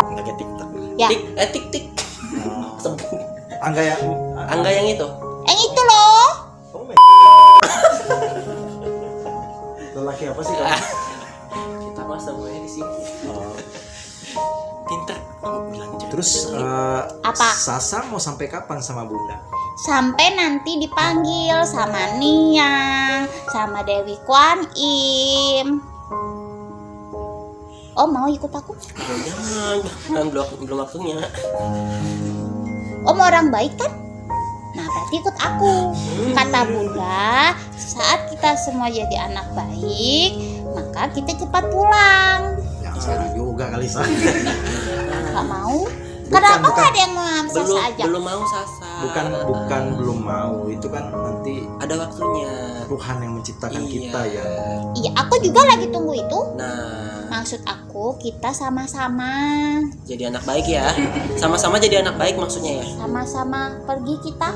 Pakai TikTok. Ya. Tik. Oh. Angga yang itu. Yang itu loh. Oh my. Lelaki apa sih kamu? Kita mah semuanya di sini. Oh. Pintar. Kamu bilang aja. Terus Apa? Sasa mau sampai kapan sama Bunda? Sampai nanti dipanggil sama Niang, sama Dewi Kwan Im. Oh mau ikut aku? Jangan belum waktunya. Om orang baik kan? Nah berarti ikut aku. Kata Bunda, saat kita semua jadi anak baik, maka kita cepat pulang. Ya sekarang juga kali Sasa. Gak mau? Kenapa bukan. gak ada yang mau Sasa ajak? Belum mau Sasa. Bukan belum mau, itu kan nanti Ada waktunya. Tuhan yang menciptakan Iya. kita ya. Iya aku juga lagi tunggu itu. Nah, Maksud aku kita sama-sama jadi anak baik ya. Sama-sama jadi anak baik maksudnya ya. Sama-sama pergi kita.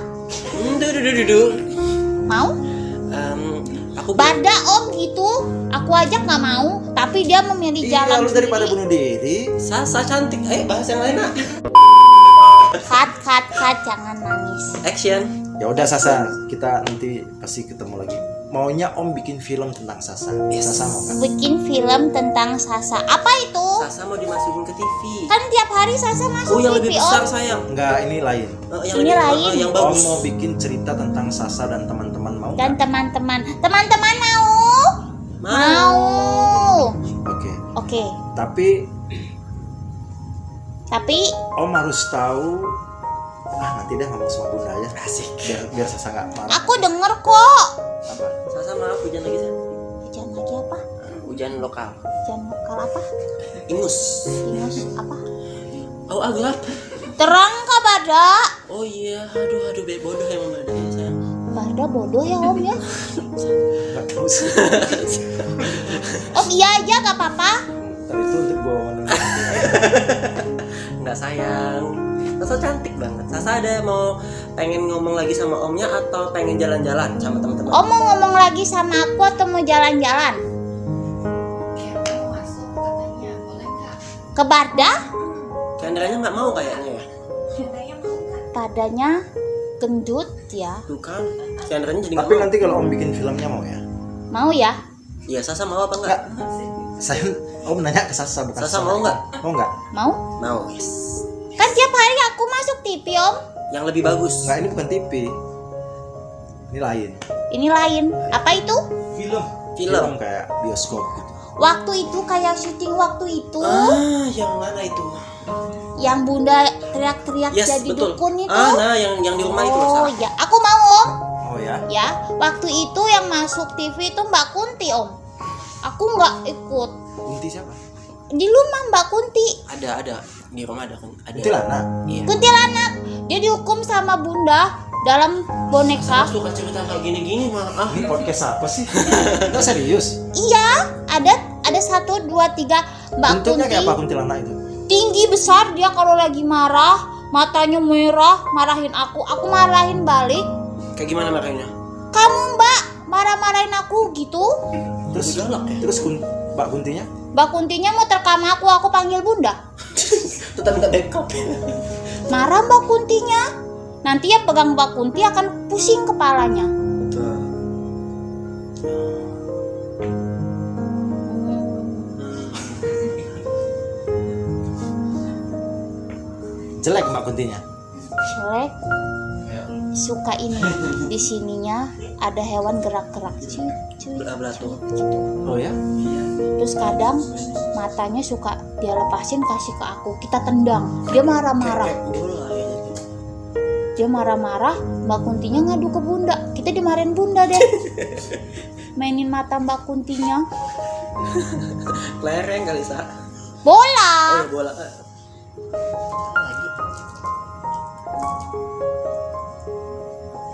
Duh. Mau? Aku Barda Om gitu. Aku aja nggak mau, tapi dia memilih Iya, jalan lu daripada sendiri. bunuh diri. Sasa cantik. Ayo bahas yang lain, Nak. Cut, jangan nangis. Action. Ya udah Sasa, kita nanti pasti ketemu lagi. Maunya Om bikin film tentang Sasa. Yes. Sasa mau kan? Bikin film tentang Sasa. Apa itu? Sasa mau dimasukin ke TV. Kan tiap hari Sasa masuk Oh, yang TV lebih besar Om. sayang. Enggak, ini lain. Yang Ini lebih- lain. yang Om bagus. mau bikin cerita tentang Sasa dan teman-teman mau Dan nggak? teman-teman mau? Mau. Oke. Oke. Tapi Tapi Om harus tahu. Nanti deh ngomong sama Bunda ya. Asik. Biar Sasa nggak marah. aku denger kok. Apa? Sasa maaf hujan lagi San. Hujan lagi apa? Hujan lokal. Hujan lokal apa? Ingus. Ingus apa? Oh gelap. Terang kah Barda? Oh iya. Aduh bodoh emang Bada ya sayang. Barda bodoh ya Om ya. Nggak tahu sih. Om iya aja gak apa-apa. Tadi itu untuk bawa mendengar. Enggak sayang. Sasa cantik banget. Sasa ada mau pengen ngomong lagi sama omnya atau pengen jalan-jalan sama teman-teman? Om mau ngomong lagi sama aku atau mau jalan-jalan? Ke Barda? Kandelanya nggak mau kayaknya ya. Padanya gendut ya. Tuh kan. Kandelanya jadi nggak Tapi mau. nanti kalau Om bikin filmnya mau ya? Mau ya? Iya Sasa mau apa enggak? Saya Om nanya ke Sasa bukan Sasa mau nggak? Mau nggak? Mau? Mau. Yes. Kan tiap hari aku masuk TV Om. Yang lebih bagus. Nggak, ini bukan TV. Ini lain. Ini lain. Apa itu? Film. Kayak bioskop gitu. Waktu itu kayak syuting waktu itu. Yang mana itu? Yang bunda teriak-teriak Yes, jadi betul. dukun itu. Nah yang di rumah itu loh, Oh Sa. ya, aku mau Om. Oh ya. Ya, waktu itu yang masuk TV itu Mbak Kunti Om. Aku nggak ikut. Kunti siapa? Di rumah Mbak Kunti. Ada di rumah ada. Kuntilanak. Iya. Kuntilanak. Dia dihukum sama bunda dalam Saya boneka. suka cerita kayak gini-gini mah. Ini podcast apa sih? Enggak serius. Iya, ada 1, 2, 3 Mbak Bentuknya Kunti. kayak apa kuntilanak itu? Tinggi besar dia kalau lagi marah, matanya merah, marahin aku marahin balik. Kayak gimana makanya? Kamu Mbak marah-marahin aku gitu. Terus galak ya? Terus Mbak Kuntinya? Mbak Kuntinya mau terkam aku panggil bunda. Tetap minta backup. Marah Mbak Kuntinya. Nanti yang pegang Mbak Kunti akan pusing kepalanya. Betul. Jelek Mbak Kuntinya. Jelek. Suka ini di sininya ada hewan gerak-gerak cuy Belah-belah gitu. Oh ya? Terus kadang matanya suka dia lepasin kasih ke aku, kita tendang, dia marah-marah. Bola ya. Dia marah-marah, Mbak Kuntinya ngadu ke bunda, kita dimarahin bunda deh. Mainin mata Mbak Kuntinya. Kelereng kali Sa. Bola. Oh ya bola. Lagi.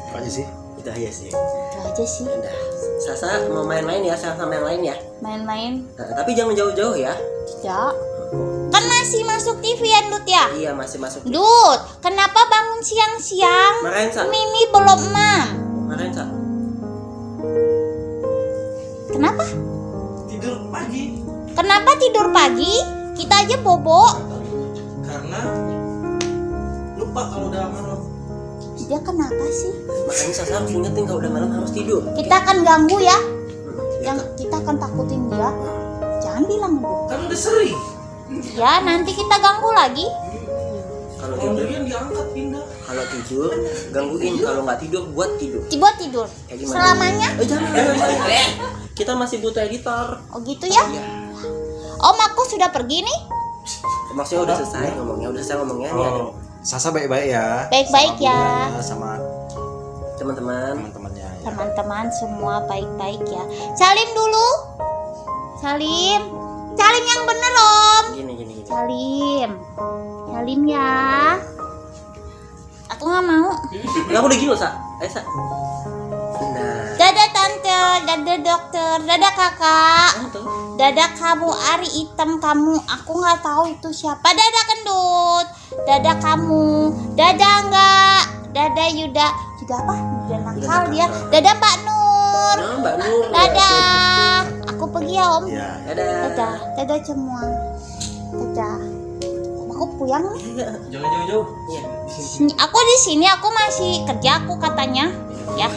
Apa aja sih? Itu aja sih. Itu aja sih. Udah. Sasa mau main-main ya sama yang lain ya. Main-main. Tapi jangan jauh-jauh ya. Tidak. Kan masih masuk TV ya Dut ya? Iya masih masuk. Dut, kenapa bangun siang-siang? Marahin Sa. Mimi belum mam. Marahin Sa. Kenapa? Tidur pagi. Kenapa tidur pagi? Kita aja bobo. Karena lupa kalau udah malam. Dia kenapa sih? Makanya Sasa harus ingetin kalau udah malam harus tidur. Kita akan ganggu ya. Ya, Yang kita akan takutin dia. Jangan bilang Dut. Kan udah sering. Ya, nanti kita ganggu lagi. Kalau tidur, diangkat pindah. kalau tidur gangguin, kalau nggak tidur buat tidur. Buat tidur. Kayak gimana? Selamanya. Jangan. Kita masih butuh editor. Oh gitu ya? Iya. Om aku sudah pergi nih. Maksudnya udah selesai ngomongnya, nih ada Oh, Sasa baik-baik ya. Baik-baik Sama ya. Bunda, sama teman-teman. teman-temannya ya. Teman-teman semua baik-baik ya. Salim dulu. Salim. Salim yang bener Om. Gini. Salim. Salim ya. Aku nggak mau. Enggak udah gini loh, Sa. Ayo, Sa. Nah. Dadah tante, dadah dokter, dadah kakak. Tuh. Dadah kamu Ari hitam kamu. Aku nggak tahu itu siapa. Dadah Kendut. Dadah kamu. Dadah enggak. Dadah Yuda. Yuda apa? Yuda nakal dia. Dadah Mbak Nur. Nah, Mbak Nur. Dadah. Aku pergi ya Om. Iya. Dadah. Dadah. Dadah semua. Dadah. Aku puyang nih. Jangan jauh-jauh. Iya. Aku di sini. Aku masih kerja aku katanya. Ya.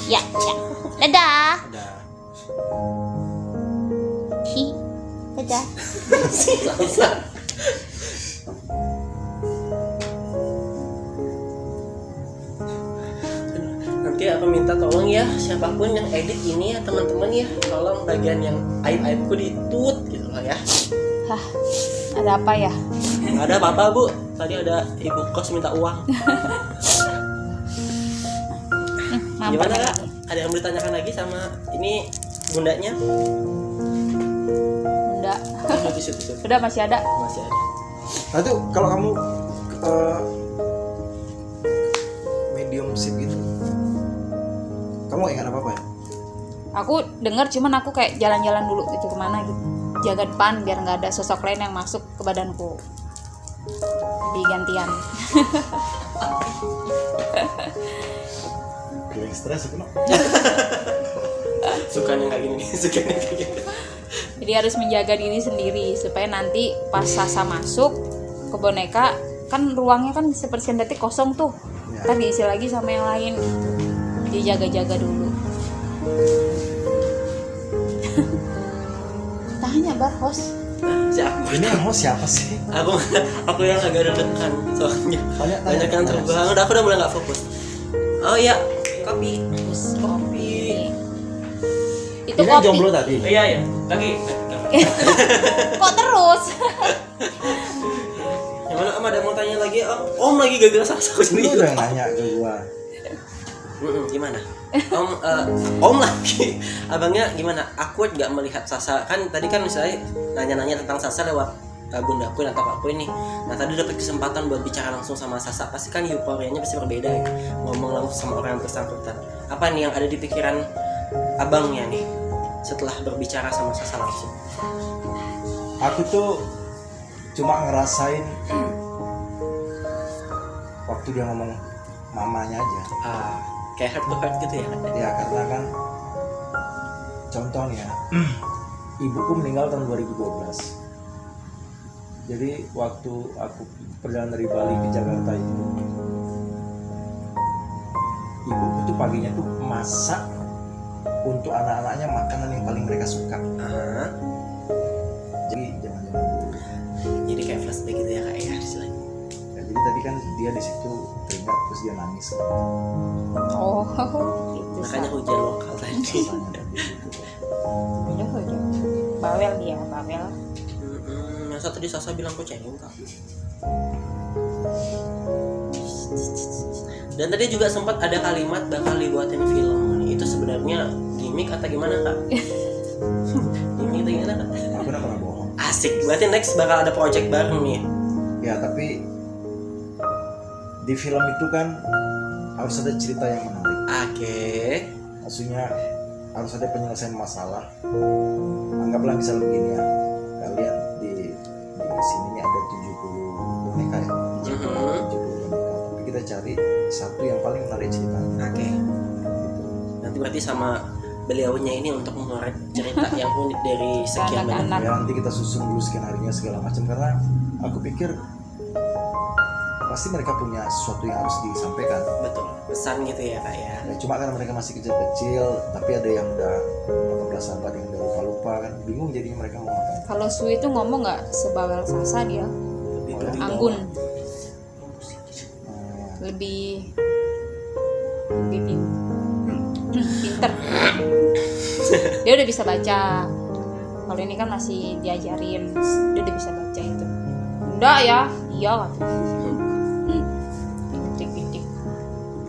Ya. Ya. Dadah. Udah. Hi. Dadah. Nanti aku minta tolong ya siapapun yang edit ini ya teman-teman ya, tolong bagian yang aib-aibku ditut gitu loh ya. Hah, ada apa ya? Nggak ada apa-apa Bu, tadi ada ibu kos minta uang. Mampir. Gimana Kak? Ada yang mau ditanyakan lagi sama ini bundanya? Bunda. Tisu. Udah masih ada. Masih ada. Nah itu kalau kamu medium sip gitu, kamu ingat apa ya? Aku dengar cuman aku kayak jalan-jalan dulu gitu kemana gitu. Jaga depan biar nggak ada sosok lain yang masuk ke badanku. Jadi gantian. Yang stres itu no? Sukanya kayak gini nih, sukanya kayak gini. Jadi harus menjaga diri sendiri supaya nanti pas Sasa masuk ke boneka kan ruangnya kan sepersekian detik kosong tuh. Ya. Ntar diisi lagi sama yang lain. Jadi jaga-jaga dulu. Tanya bar host. Siapa? Ini yang host siapa sih? Aku yang agak deg-degan soalnya Tanya. banyak yang terbang. Udah mulai nggak fokus. Oh iya, kopi. Itu Ini yang kopi. jomblo tadi. Iya. Lagi. Kok terus? Gimana Om, ada mau tanya lagi Om? Om lagi gagal Sasa aku Lu sendiri. udah nanya ke gua. Gimana? Om lagi. Abangnya gimana? Awkward gak melihat Sasa? Kan tadi kan misalnya nanya-nanya tentang Sasa lewat Bunda Queen atau Pak Queen nih. Nah tadi dapat kesempatan buat bicara langsung sama Sasa. Pasti kan euforianya pasti berbeda ya. Ngomong langsung sama orang yang bersangkutan. Apa nih yang ada di pikiran abangnya nih setelah berbicara sama Sasa langsung? Aku tuh cuma ngerasain waktu dia ngomong mamanya aja. Kayak heart to heart gitu ya? Ya karena kan contohnya ibuku meninggal tahun 2012. Jadi waktu aku perjalanan dari Bali ke Jakarta itu, ibuku tuh paginya tuh masak untuk anak-anaknya makanan yang paling mereka suka. Jadi jangan-jangan dulu. Jadi kayak flashback gitu ya Kak ya istilahnya. Ya, jadi tadi kan dia di situ teringat terus dia nangis. Oh, gitu. Makanya hujan lokal tadi. Rasanya tadi gitu. Hujan. Bawel dia, bawel. Masa tadi Sasa bilang kok cengeng Kak. Dan tadi juga sempat ada kalimat bakal dibuatin film. Itu sebenarnya gimmick atau gimana Kak? Gimmick atau gimana Kak? Aku udah pernah bohong. Asik, berarti next bakal ada project bareng nih. Ya tapi di film itu kan harus ada cerita yang menarik. Oke. Maksudnya harus ada penyelesaian masalah. Anggaplah misal begini ya, kalian di sini nih ada 70 boneka ya, 70 boneka. Tapi kita cari satu yang paling menarik ceritanya. Oke. Gitu. Nanti berarti sama beliaunya ini untuk mengorek cerita yang unik dari sekian banyak. Anak-anak. Ya nanti kita susun dulu skenario segala macam karena aku pikir pasti mereka punya sesuatu yang harus disampaikan. Betul. Pesan gitu ya Kak ya. Ya, cuma karena mereka masih kecil-kecil, tapi ada yang udah 18 abad yang udah lupa-lupa kan, bingung jadinya mereka mau ngapain. Kalau Sui itu ngomong nggak sebawel Sasa dia, Lebih anggun, Nah, lebih pinter. Dia udah bisa baca. Kalau ini kan masih diajarin, dia udah bisa baca itu. Enggak ya, iya lah. Pintik-pintik.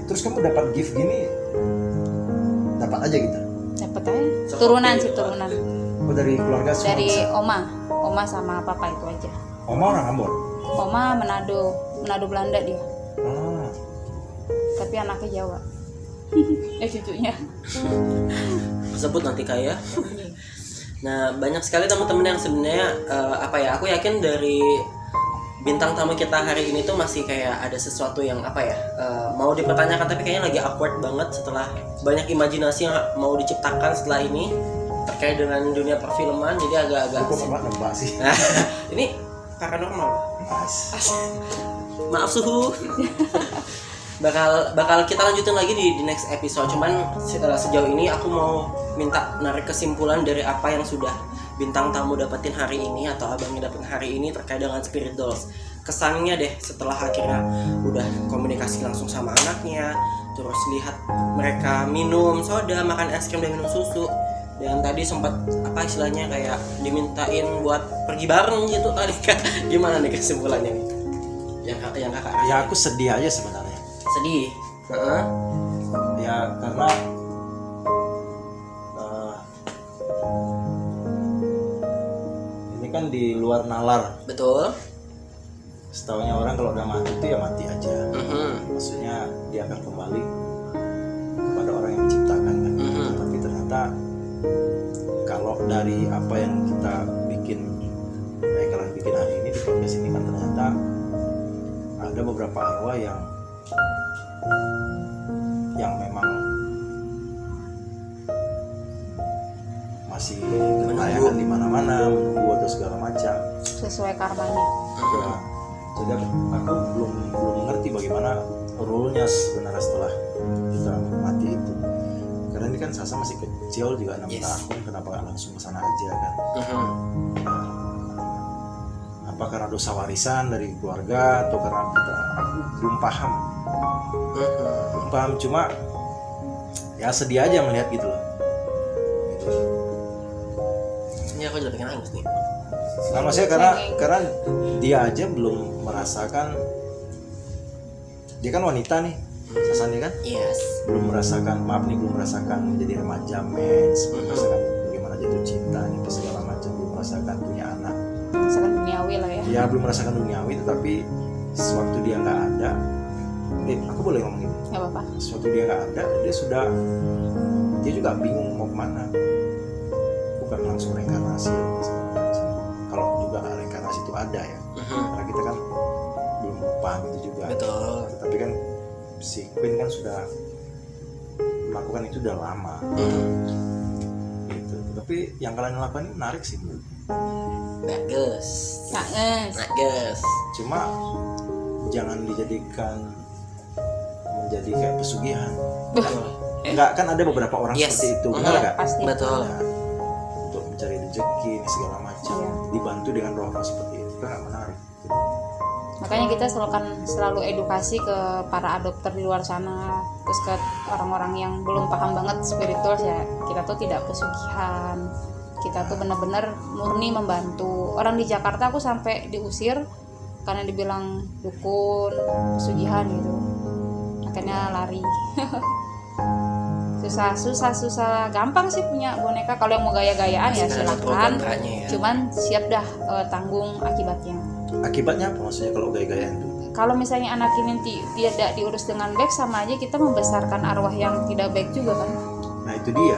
terus kamu dapat gift gini, dapat aja gitu? Dapat aja. Turunan sih, turunan. Oh dari keluarga semua Dari bisa? oma sama papa itu aja. Oma orang Ambon? Oma Manado Belanda dia. Ah, Tapi anaknya Jawa. Cucunya. Sebut nanti Kak ya. Nah banyak sekali teman-teman yang sebenarnya aku yakin dari bintang tamu kita hari ini tuh masih kayak ada sesuatu yang mau dipertanyakan tapi kayaknya lagi awkward banget setelah banyak imajinasi yang mau diciptakan setelah ini terkait dengan dunia perfilman, jadi agak-agak aku pernah nembak sih. ini paranormal. Nice. Maaf suhu. bakal kita lanjutin lagi di next episode. Cuman sejauh ini aku mau minta narik kesimpulan dari apa yang sudah bintang tamu dapetin hari ini atau abangnya dapetin hari ini terkait dengan Spirit Dolls. Kesannya deh setelah akhirnya udah komunikasi langsung sama anaknya, terus lihat mereka minum soda, makan es krim dan minum susu, dan tadi sempat istilahnya kayak dimintain buat pergi bareng gitu tadi kan. Gimana nih kesimpulannya nih yang kakak Ya aku sedih aja sebenarnya. sedih. Ya karena ini kan di luar nalar. Betul. Setahunya orang kalau udah mati itu ya mati aja. Maksudnya dia akan kembali kepada orang yang menciptakan kan. Tapi ternyata kalau dari apa yang kita bikin, kalian bikin hari ini di podcast ini kan ternyata ada beberapa arwah yang memang masih bertayangan di mana-mana, menunggu atau segala macam. Sesuai karmanya. Ya, jadi aku belum mengerti bagaimana rule-nya sebenarnya setelah kita mati itu. Karena ini kan Sasa masih kecil juga 6 tahun, kenapa nggak langsung ke sana aja kan? Apa karena dosa warisan dari keluarga atau karena kita? Aku belum paham. Cuma ya sedih aja melihat gitu loh. Ini aku juga pengen nangis nih. Nah maksudnya karena dia aja belum merasakan, dia kan wanita nih, Sasani kan? Yes. Belum merasakan menjadi remaja, mens, belum merasakan bagaimana jatuh cinta, itu segala macam, belum merasakan punya anak. Merasakan duniawi lah ya. Ya belum merasakan duniawi, tetapi sewaktu dia nggak ada, aku boleh ngomong gitu. Nggak apa-apa. Sewaktu dia nggak ada, dia juga bingung mau kemana. Bukan langsung reinkarnasi ya, segala macam. Kalau juga reinkarnasi itu ada ya, karena kita kan belum paham itu juga. Betul. Tapi kan si Queen kan sudah melakukan itu udah lama. Gitu. Tapi yang kalian lakukan ini menarik sih. Bagus. Bagus. Cuma jangan dijadikan menjadi kayak pesugihan. Enggak, kan ada beberapa orang seperti itu, benar nggak? Pasti. Betul. Nah, untuk mencari rezeki segala macam, dibantu dengan roh-roh seperti itu kan nggak menarik. Makanya kita selalu edukasi ke para adopter di luar sana, terus ke orang-orang yang belum paham banget spiritual ya. Kita tuh tidak pesugihan, kita tuh benar-benar murni membantu. Orang di Jakarta aku sampai diusir karena dibilang dukun, pesugihan gitu. Akhirnya lari. susah gampang sih punya boneka. Kalau yang mau gaya-gayaan ya silakan, cuman siap dah tanggung akibatnya Apa maksudnya kalau gaya-gayaan itu? Kalau misalnya anak ini tidak diurus dengan baik, sama aja kita membesarkan arwah yang tidak baik juga kan. Nah itu dia,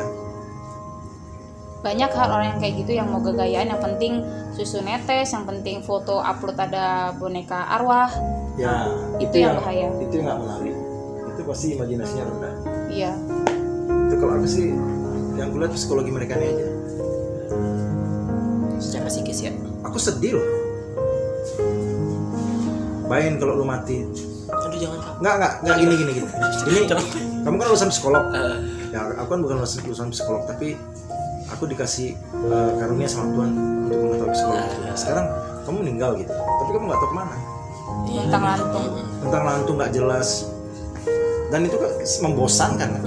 banyak hal orang yang kayak gitu yang mau gayaan, yang penting susu netes, yang penting foto upload ada boneka arwah ya itu yang bahaya. Itu yang nggak menarik, itu pasti imajinasinya rendah. Iya. Itu kalau aku sih yang kulihat psikologi mereka ini aja. Secara psikis ya. Aku sedih loh. Bayangin kalau lu mati. Aduh jangan. Nggak gini. Ini kamu kan lulusan psikolog. Ya aku kan bukan lulusan psikolog, tapi aku dikasih karunia sama Tuhan untuk mengetahui psikolog. Sekarang kamu meninggal gitu, tapi kamu nggak tahu kemana. Tentang lantung nggak jelas. Dan itu membosankan kan?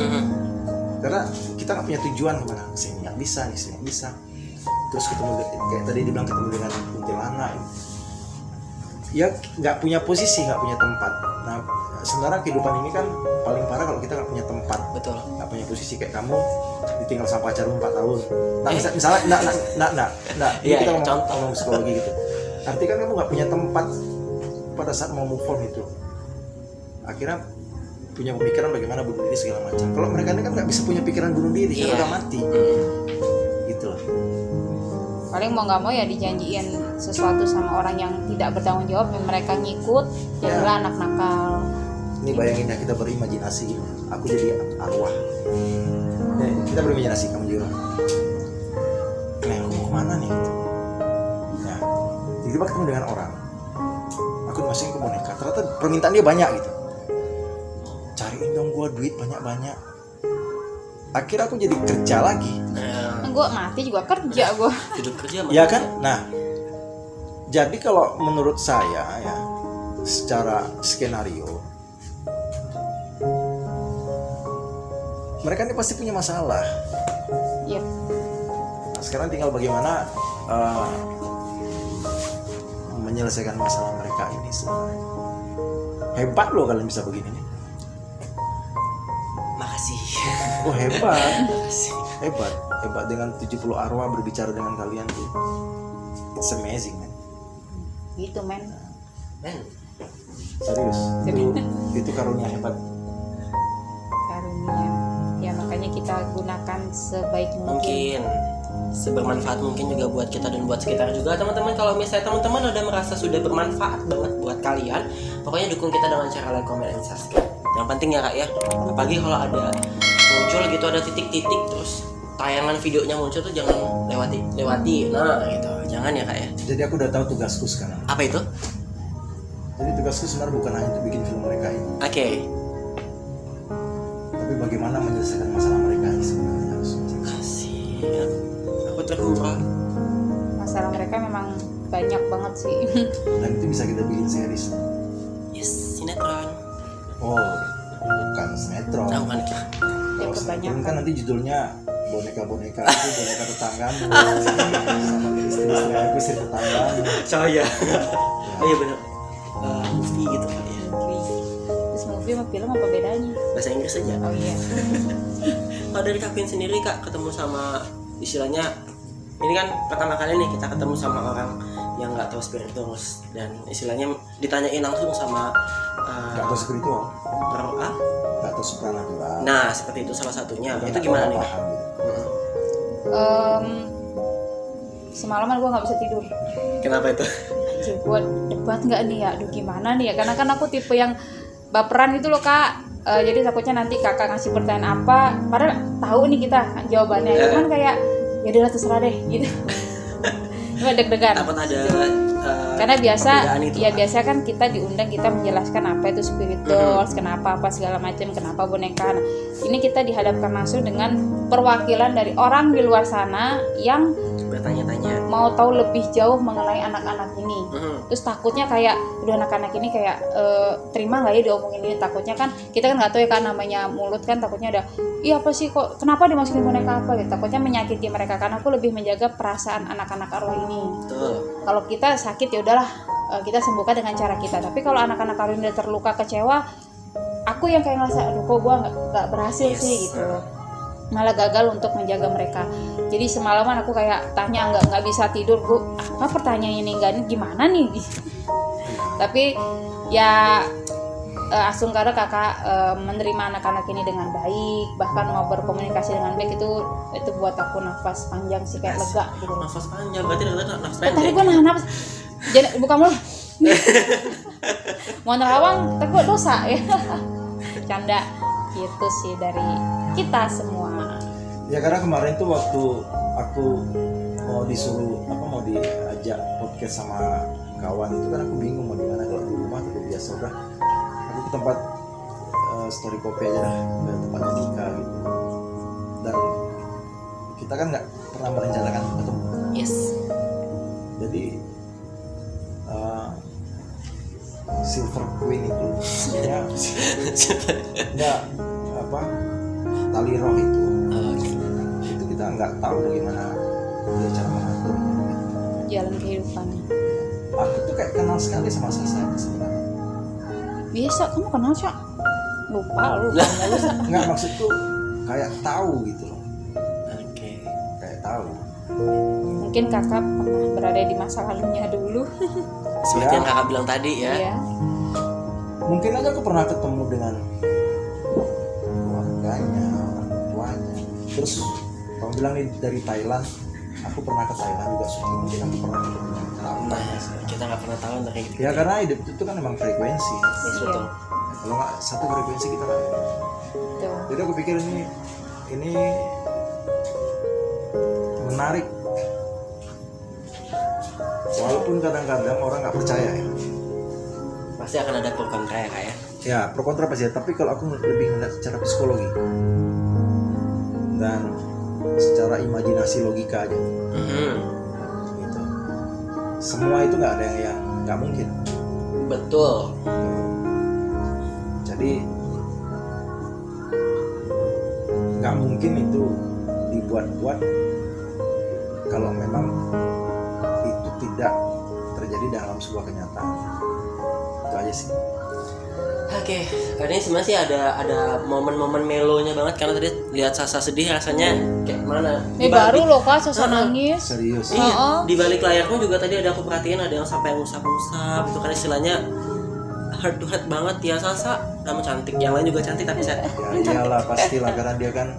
Karena kita nggak punya tujuan kemana. Sini nggak bisa. Terus ketemu kayak tadi dibilang ketemu dengan kuntilanak. Ya nggak punya posisi, nggak punya tempat. Nah sebenarnya kehidupan ini kan paling parah kalau kita nggak punya tempat. Betul. Nggak punya posisi, kayak kamu ditinggal sama pacarmu 4 tahun. Nah misalnya Iya, kita contoh ngomong psikologi gitu. Artinya kan kamu nggak punya tempat pada saat mau move on itu. Akhirnya punya pemikiran bagaimana bunuh diri segala macam. Kalau mereka ini kan nggak bisa punya pikiran bunuh diri, karena udah mati. Gitu loh. Paling mau nggak mau ya dijanjiin sesuatu sama orang yang tidak bertanggung jawab, yang mereka ngikut, jadilah anak nakal. Ini bayangin ya, kita berimajinasi gitu. Aku jadi arwah. Ya, kita berimajinasi, kamu juga. Nah, aku mau kemana nih? Gitu. Nah, tiba-tiba ketemu dengan orang. Aku dimasukin ke boneka. Ternyata permintaan dia banyak gitu. Cariin dong gua duit banyak-banyak. Akhirnya aku jadi kerja lagi. Gue mati juga kerja gue. Hidup kerja. Ya kan? Nah, jadi kalau menurut saya ya, secara skenario, mereka ini pasti punya masalah. Iya. Nah, sekarang tinggal bagaimana menyelesaikan masalah mereka ini sebenarnya. Hebat loh kalian bisa begini nih. Makasih. Oh hebat. Hebat dengan 70 arwah berbicara dengan kalian tuh. It's amazing man. Gitu men. Serius. Itu karunia hebat. Karunia. Ya makanya kita gunakan sebaik mungkin. Sebermanfaat mungkin juga buat kita dan buat sekitar juga teman-teman. Kalau misalnya teman-teman udah merasa sudah bermanfaat banget buat kalian, pokoknya dukung kita dengan cara like, comment, and subscribe. Yang penting ya kak ya, apalagi kalau ada muncul gitu, ada titik-titik terus tayangan videonya muncul tuh jangan lewati. Nah gitu, jangan ya kak ya. Jadi aku udah tahu tugasku sekarang. Apa itu? Jadi tugasku sebenarnya bukan hanya untuk bikin film mereka ini. Oke. Tapi bagaimana menyelesaikan masalah mereka ini sebenarnya harus. Kasih. Aku terhura. Masalah mereka memang banyak banget sih. Dan itu bisa kita bikin series. Yes, sinetron. Oh, bukan sinetron. Nah, bukan. Kalau sinetron kan nanti judulnya boneka-boneka itu boneka tetanggamu sama istri aku istri tetanggamu. Oh iya. Oh iya benar. Movie gitu kan ya. Terus movie sama film apa bedanya? Bahasa Inggris aja. Oh iya. Kalau dari Kak Queen sendiri Kak ketemu sama istilahnya ini kan pertama kali nih kita ketemu sama orang yang nggak tahu spirituals dan istilahnya ditanyain langsung sama Nggak tahu spiritual, nggak tahu supranatural. Nah seperti itu salah satunya. Udah Itu nggak gimana nih Kak? paham gitu. Semalaman gue nggak bisa tidur. Kenapa itu? Gue debat nggak nih ya? Aduh gimana nih ya? Karena kan aku tipe yang baperan gitu loh Kak. Jadi takutnya nanti kakak ngasih pertanyaan apa, padahal tahu nih kita jawabannya, cuman kayak ya udahlah terserah deh gitu. Cuma deg-degan. Takut ada Karena biasa itu, ya Kak. biasa kan kita diundang kita menjelaskan apa itu spirituals, kenapa apa segala macam, kenapa boneka. Nah, ini kita dihadapkan langsung dengan perwakilan dari orang di luar sana yang bertanya-tanya. mau tahu lebih jauh mengenai anak-anak ini. Terus takutnya kayak udah anak-anak ini kayak terima nggak ya diomongin ini, takutnya kan kita kan nggak tahu ya kan namanya mulut kan, takutnya ada iya apa sih kok kenapa dimasukin boneka apa gitu, takutnya menyakiti mereka. Karena aku lebih menjaga perasaan anak-anak arwah ini. Betul. Kalau kita sakit ya udahlah kita sembuhkan dengan cara kita, tapi kalau anak-anak arwah ini udah terluka kecewa, aku yang kayak ngerasa aduh kok gua nggak berhasil sih gitu, malah gagal untuk menjaga mereka. Jadi semalaman aku kayak tanya nggak bisa tidur, gue apa pertanyaannya nih nggak gimana nih. Tapi ya Asungkara kakak menerima anak-anak ini dengan baik, bahkan mau berkomunikasi dengan baik, itu buat aku nafas panjang sih, kayak lega gitu. Nafas panjang berarti nafas Tadi pendek. gue nahan nafas, jadi buka mulut. Mau nerawang, tapi gue dosa ya. Canda gitu sih dari kita semua. Ya karena kemarin tuh waktu aku mau disuruh mau diajak podcast sama kawan itu kan aku bingung mau di mana, kalau di rumah tuh biasa udah aku ke tempat story kopi aja dah, ke tempatnya Dika gitu. Dan kita kan nggak pernah merencanakan ketemu. Yes. Jadi Silver Queen itu sebenarnya nggak tali roh itu kita nggak tahu bagaimana dia cara mengatur Jalan kehidupan. aku tuh kayak kenal sekali sama Sasa sebenarnya. Biasa kamu kenal sih? Lupa lu. Nggak, maksudku kayak tahu gitu loh. Oke. Kayak tahu. Mungkin kakak pernah berada di masa lalunya dulu. Seperti Ya. yang kakak bilang tadi ya. Iya. Mungkin aja aku pernah ketemu dengan keluarganya, orang tuanya. Terus kamu bilang nih dari Thailand, aku pernah ke Thailand juga, mungkin aku pernah ketemu dengan Nah, kita nggak pernah tahu dari gitu. ya karena hidup itu kan memang frekuensi. Yes, betul. Kalau nggak satu frekuensi kita kan. Betul. Jadi aku pikir ini menarik. Walaupun kadang-kadang orang nggak percaya ya. Pasti akan ada pro kontra ya kak ya. Ya pro kontra pasti. Tapi kalau aku lebih ngeliat secara psikologi dan secara imajinasi logika aja. Gitu. Semua itu nggak ada yang nggak mungkin. Betul. Jadi nggak mungkin itu dibuat-buat kalau memang itu tidak terjadi dalam sebuah kenyataan. Itu aja sih. Oke, ini sebenarnya sih ada momen-momen melonya banget karena tadi lihat Sasa sedih rasanya kayak mana. Ini baru loh kak, Sasa nangis. Serius. Iya, di balik layarnya juga tadi ada aku perhatiin ada yang sampai ngusap-ngusap itu kan istilahnya heart to heart banget ya. Sasa kamu cantik, yang lain juga cantik tapi saya Ya iyalah pastilah karena dia kan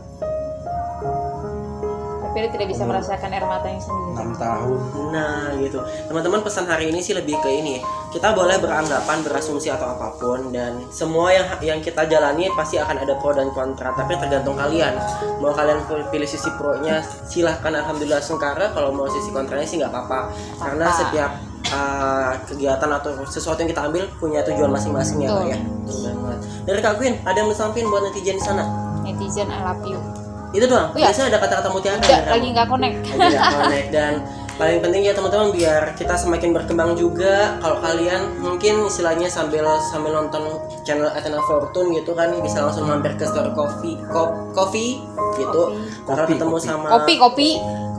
Tapi dia tidak bisa merasakan air matanya sendiri. 6 tahun. nah gitu. Teman-teman pesan hari ini sih lebih ke ini. Kita boleh beranggapan, berasumsi atau apapun dan semua yang kita jalani pasti akan ada pro dan kontra, tapi tergantung kalian. Mau kalian pilih sisi pro-nya silahkan, alhamdulillah Sungkara. Kalau mau sisi kontranya sih nggak apa-apa. Karena setiap kegiatan atau sesuatu yang kita ambil punya tujuan masing-masing ya Kak ya. Betul banget. Dari Kak Queen, ada yang disampaikan buat netizen di sana? Netizen I love you. Itu doang. Oh, ya? Biasanya ada kata-kata mutiara. Udah lagi nggak connect. Lagi nggak connect. Dan paling penting ya teman-teman, biar kita semakin berkembang juga. Kalau kalian mungkin istilahnya sambil nonton channel Eternal Fortune gitu kan, bisa langsung mampir ke store coffee gitu, bakal ketemu sama Kopi.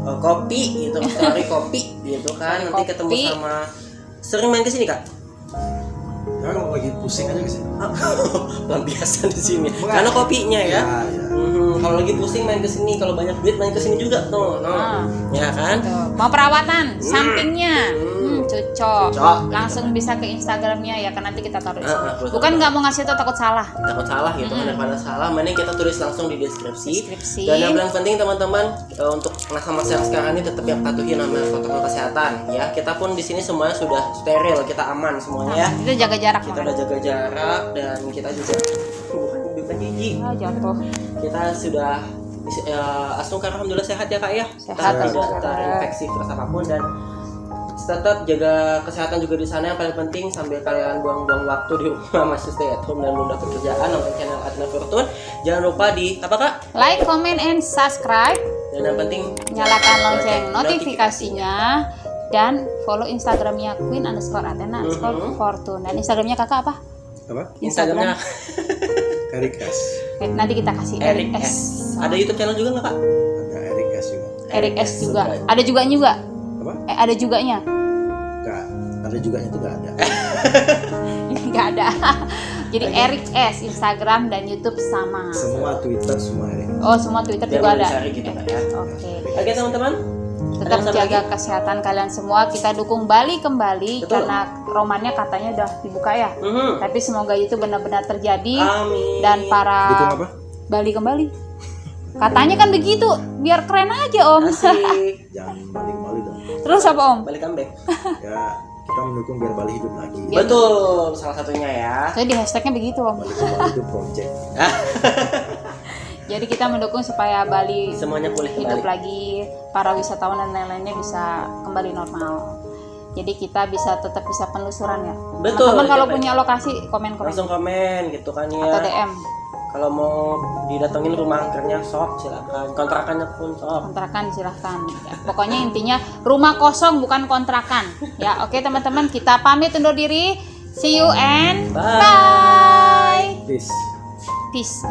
kopi gitu, story kopi gitu kan. Nanti ketemu sama, sering main ke sini Kak? Ya kalau lagi pusing aja kesini. Pelampiasan di sini karena kopinya ya. Kalau lagi pusing main ke sini, kalau banyak duit main ke sini juga tuh. Ya kan? Tuh. Mau perawatan sampingnya cocok. Langsung gitu. bisa ke Instagramnya ya kan, nanti kita taruh di sini. betul. Bukan nggak mau ngasih tau, takut salah. Takut salah gitu kan, daripada salah mending kita tulis langsung di deskripsi. Dan yang paling penting teman-teman, untuk masa-masa sekarang ini tetap yang patuhi namanya protokol kesehatan ya. Kita pun di sini semuanya sudah steril, kita aman semuanya ya. Kita jaga jarak. Kita udah jaga jarak dan kita juga bukan jijik. Jatuh. Kita sudah Asungkar alhamdulillah sehat ya Kak ya. Sehat, Kita tidak terinfeksi virus apapun, dan tetap jaga kesehatan juga di sana. Yang paling penting sambil kalian buang-buang waktu di rumah masih stay at home dan belum dapat kerjaan, nonton channel Eternal Fortune. Jangan lupa di apa Kak? Like, comment, and subscribe. Dan yang penting Nyalakan lonceng notifikasinya. Dan follow Instagramnya Queen_Athena_Fortune. Dan Instagramnya kakak apa? Apa? Instagramnya Erik S. Nanti kita kasih Erik Erik S. S. Ada YouTube channel juga nggak Kak? Ada Erik S juga. Erik S juga. Ada juga. Apa? Ada juganya. Enggak. Ada juga itu enggak ada. Ini nggak ada. Jadi Erik S Instagram dan YouTube sama. Semua Twitter semua Erik. Oh, semua Twitter Biar juga mudah ada. dicari gitu Kak ya. Oke. Oke teman-teman. Tetap Ada jaga lagi? kesehatan kalian semua. Kita dukung Bali kembali. Betul. Karena romannya katanya udah dibuka ya. Tapi semoga itu benar-benar terjadi. Amin. Dan Dukung para apa? Bali kembali. Katanya kan begitu, biar keren aja Om. Asik. Jangan balik-balik dong. Terus apa Om? Balik comeback. Ya, kita mendukung biar Bali hidup lagi. Betul, salah satunya ya. Saya di hashtagnya begitu Om. Bali kembali itu project. Jadi kita mendukung supaya Bali Semuanya boleh hidup kembali. lagi, para wisatawan dan lain-lainnya bisa kembali normal. Jadi kita tetap bisa penelusuran ya. Betul. Teman-teman kalau Iya, punya lokasi komen-komen langsung komen gitu kan ya. atau DM. Kalau mau didatengin rumah angkernya sok silakan. Kontrakannya pun sok. Kontrakan silahkan. Ya, pokoknya intinya rumah kosong bukan kontrakan. Ya, oke teman-teman, kita pamit undur diri. See you and Bye. bye. Peace. Peace.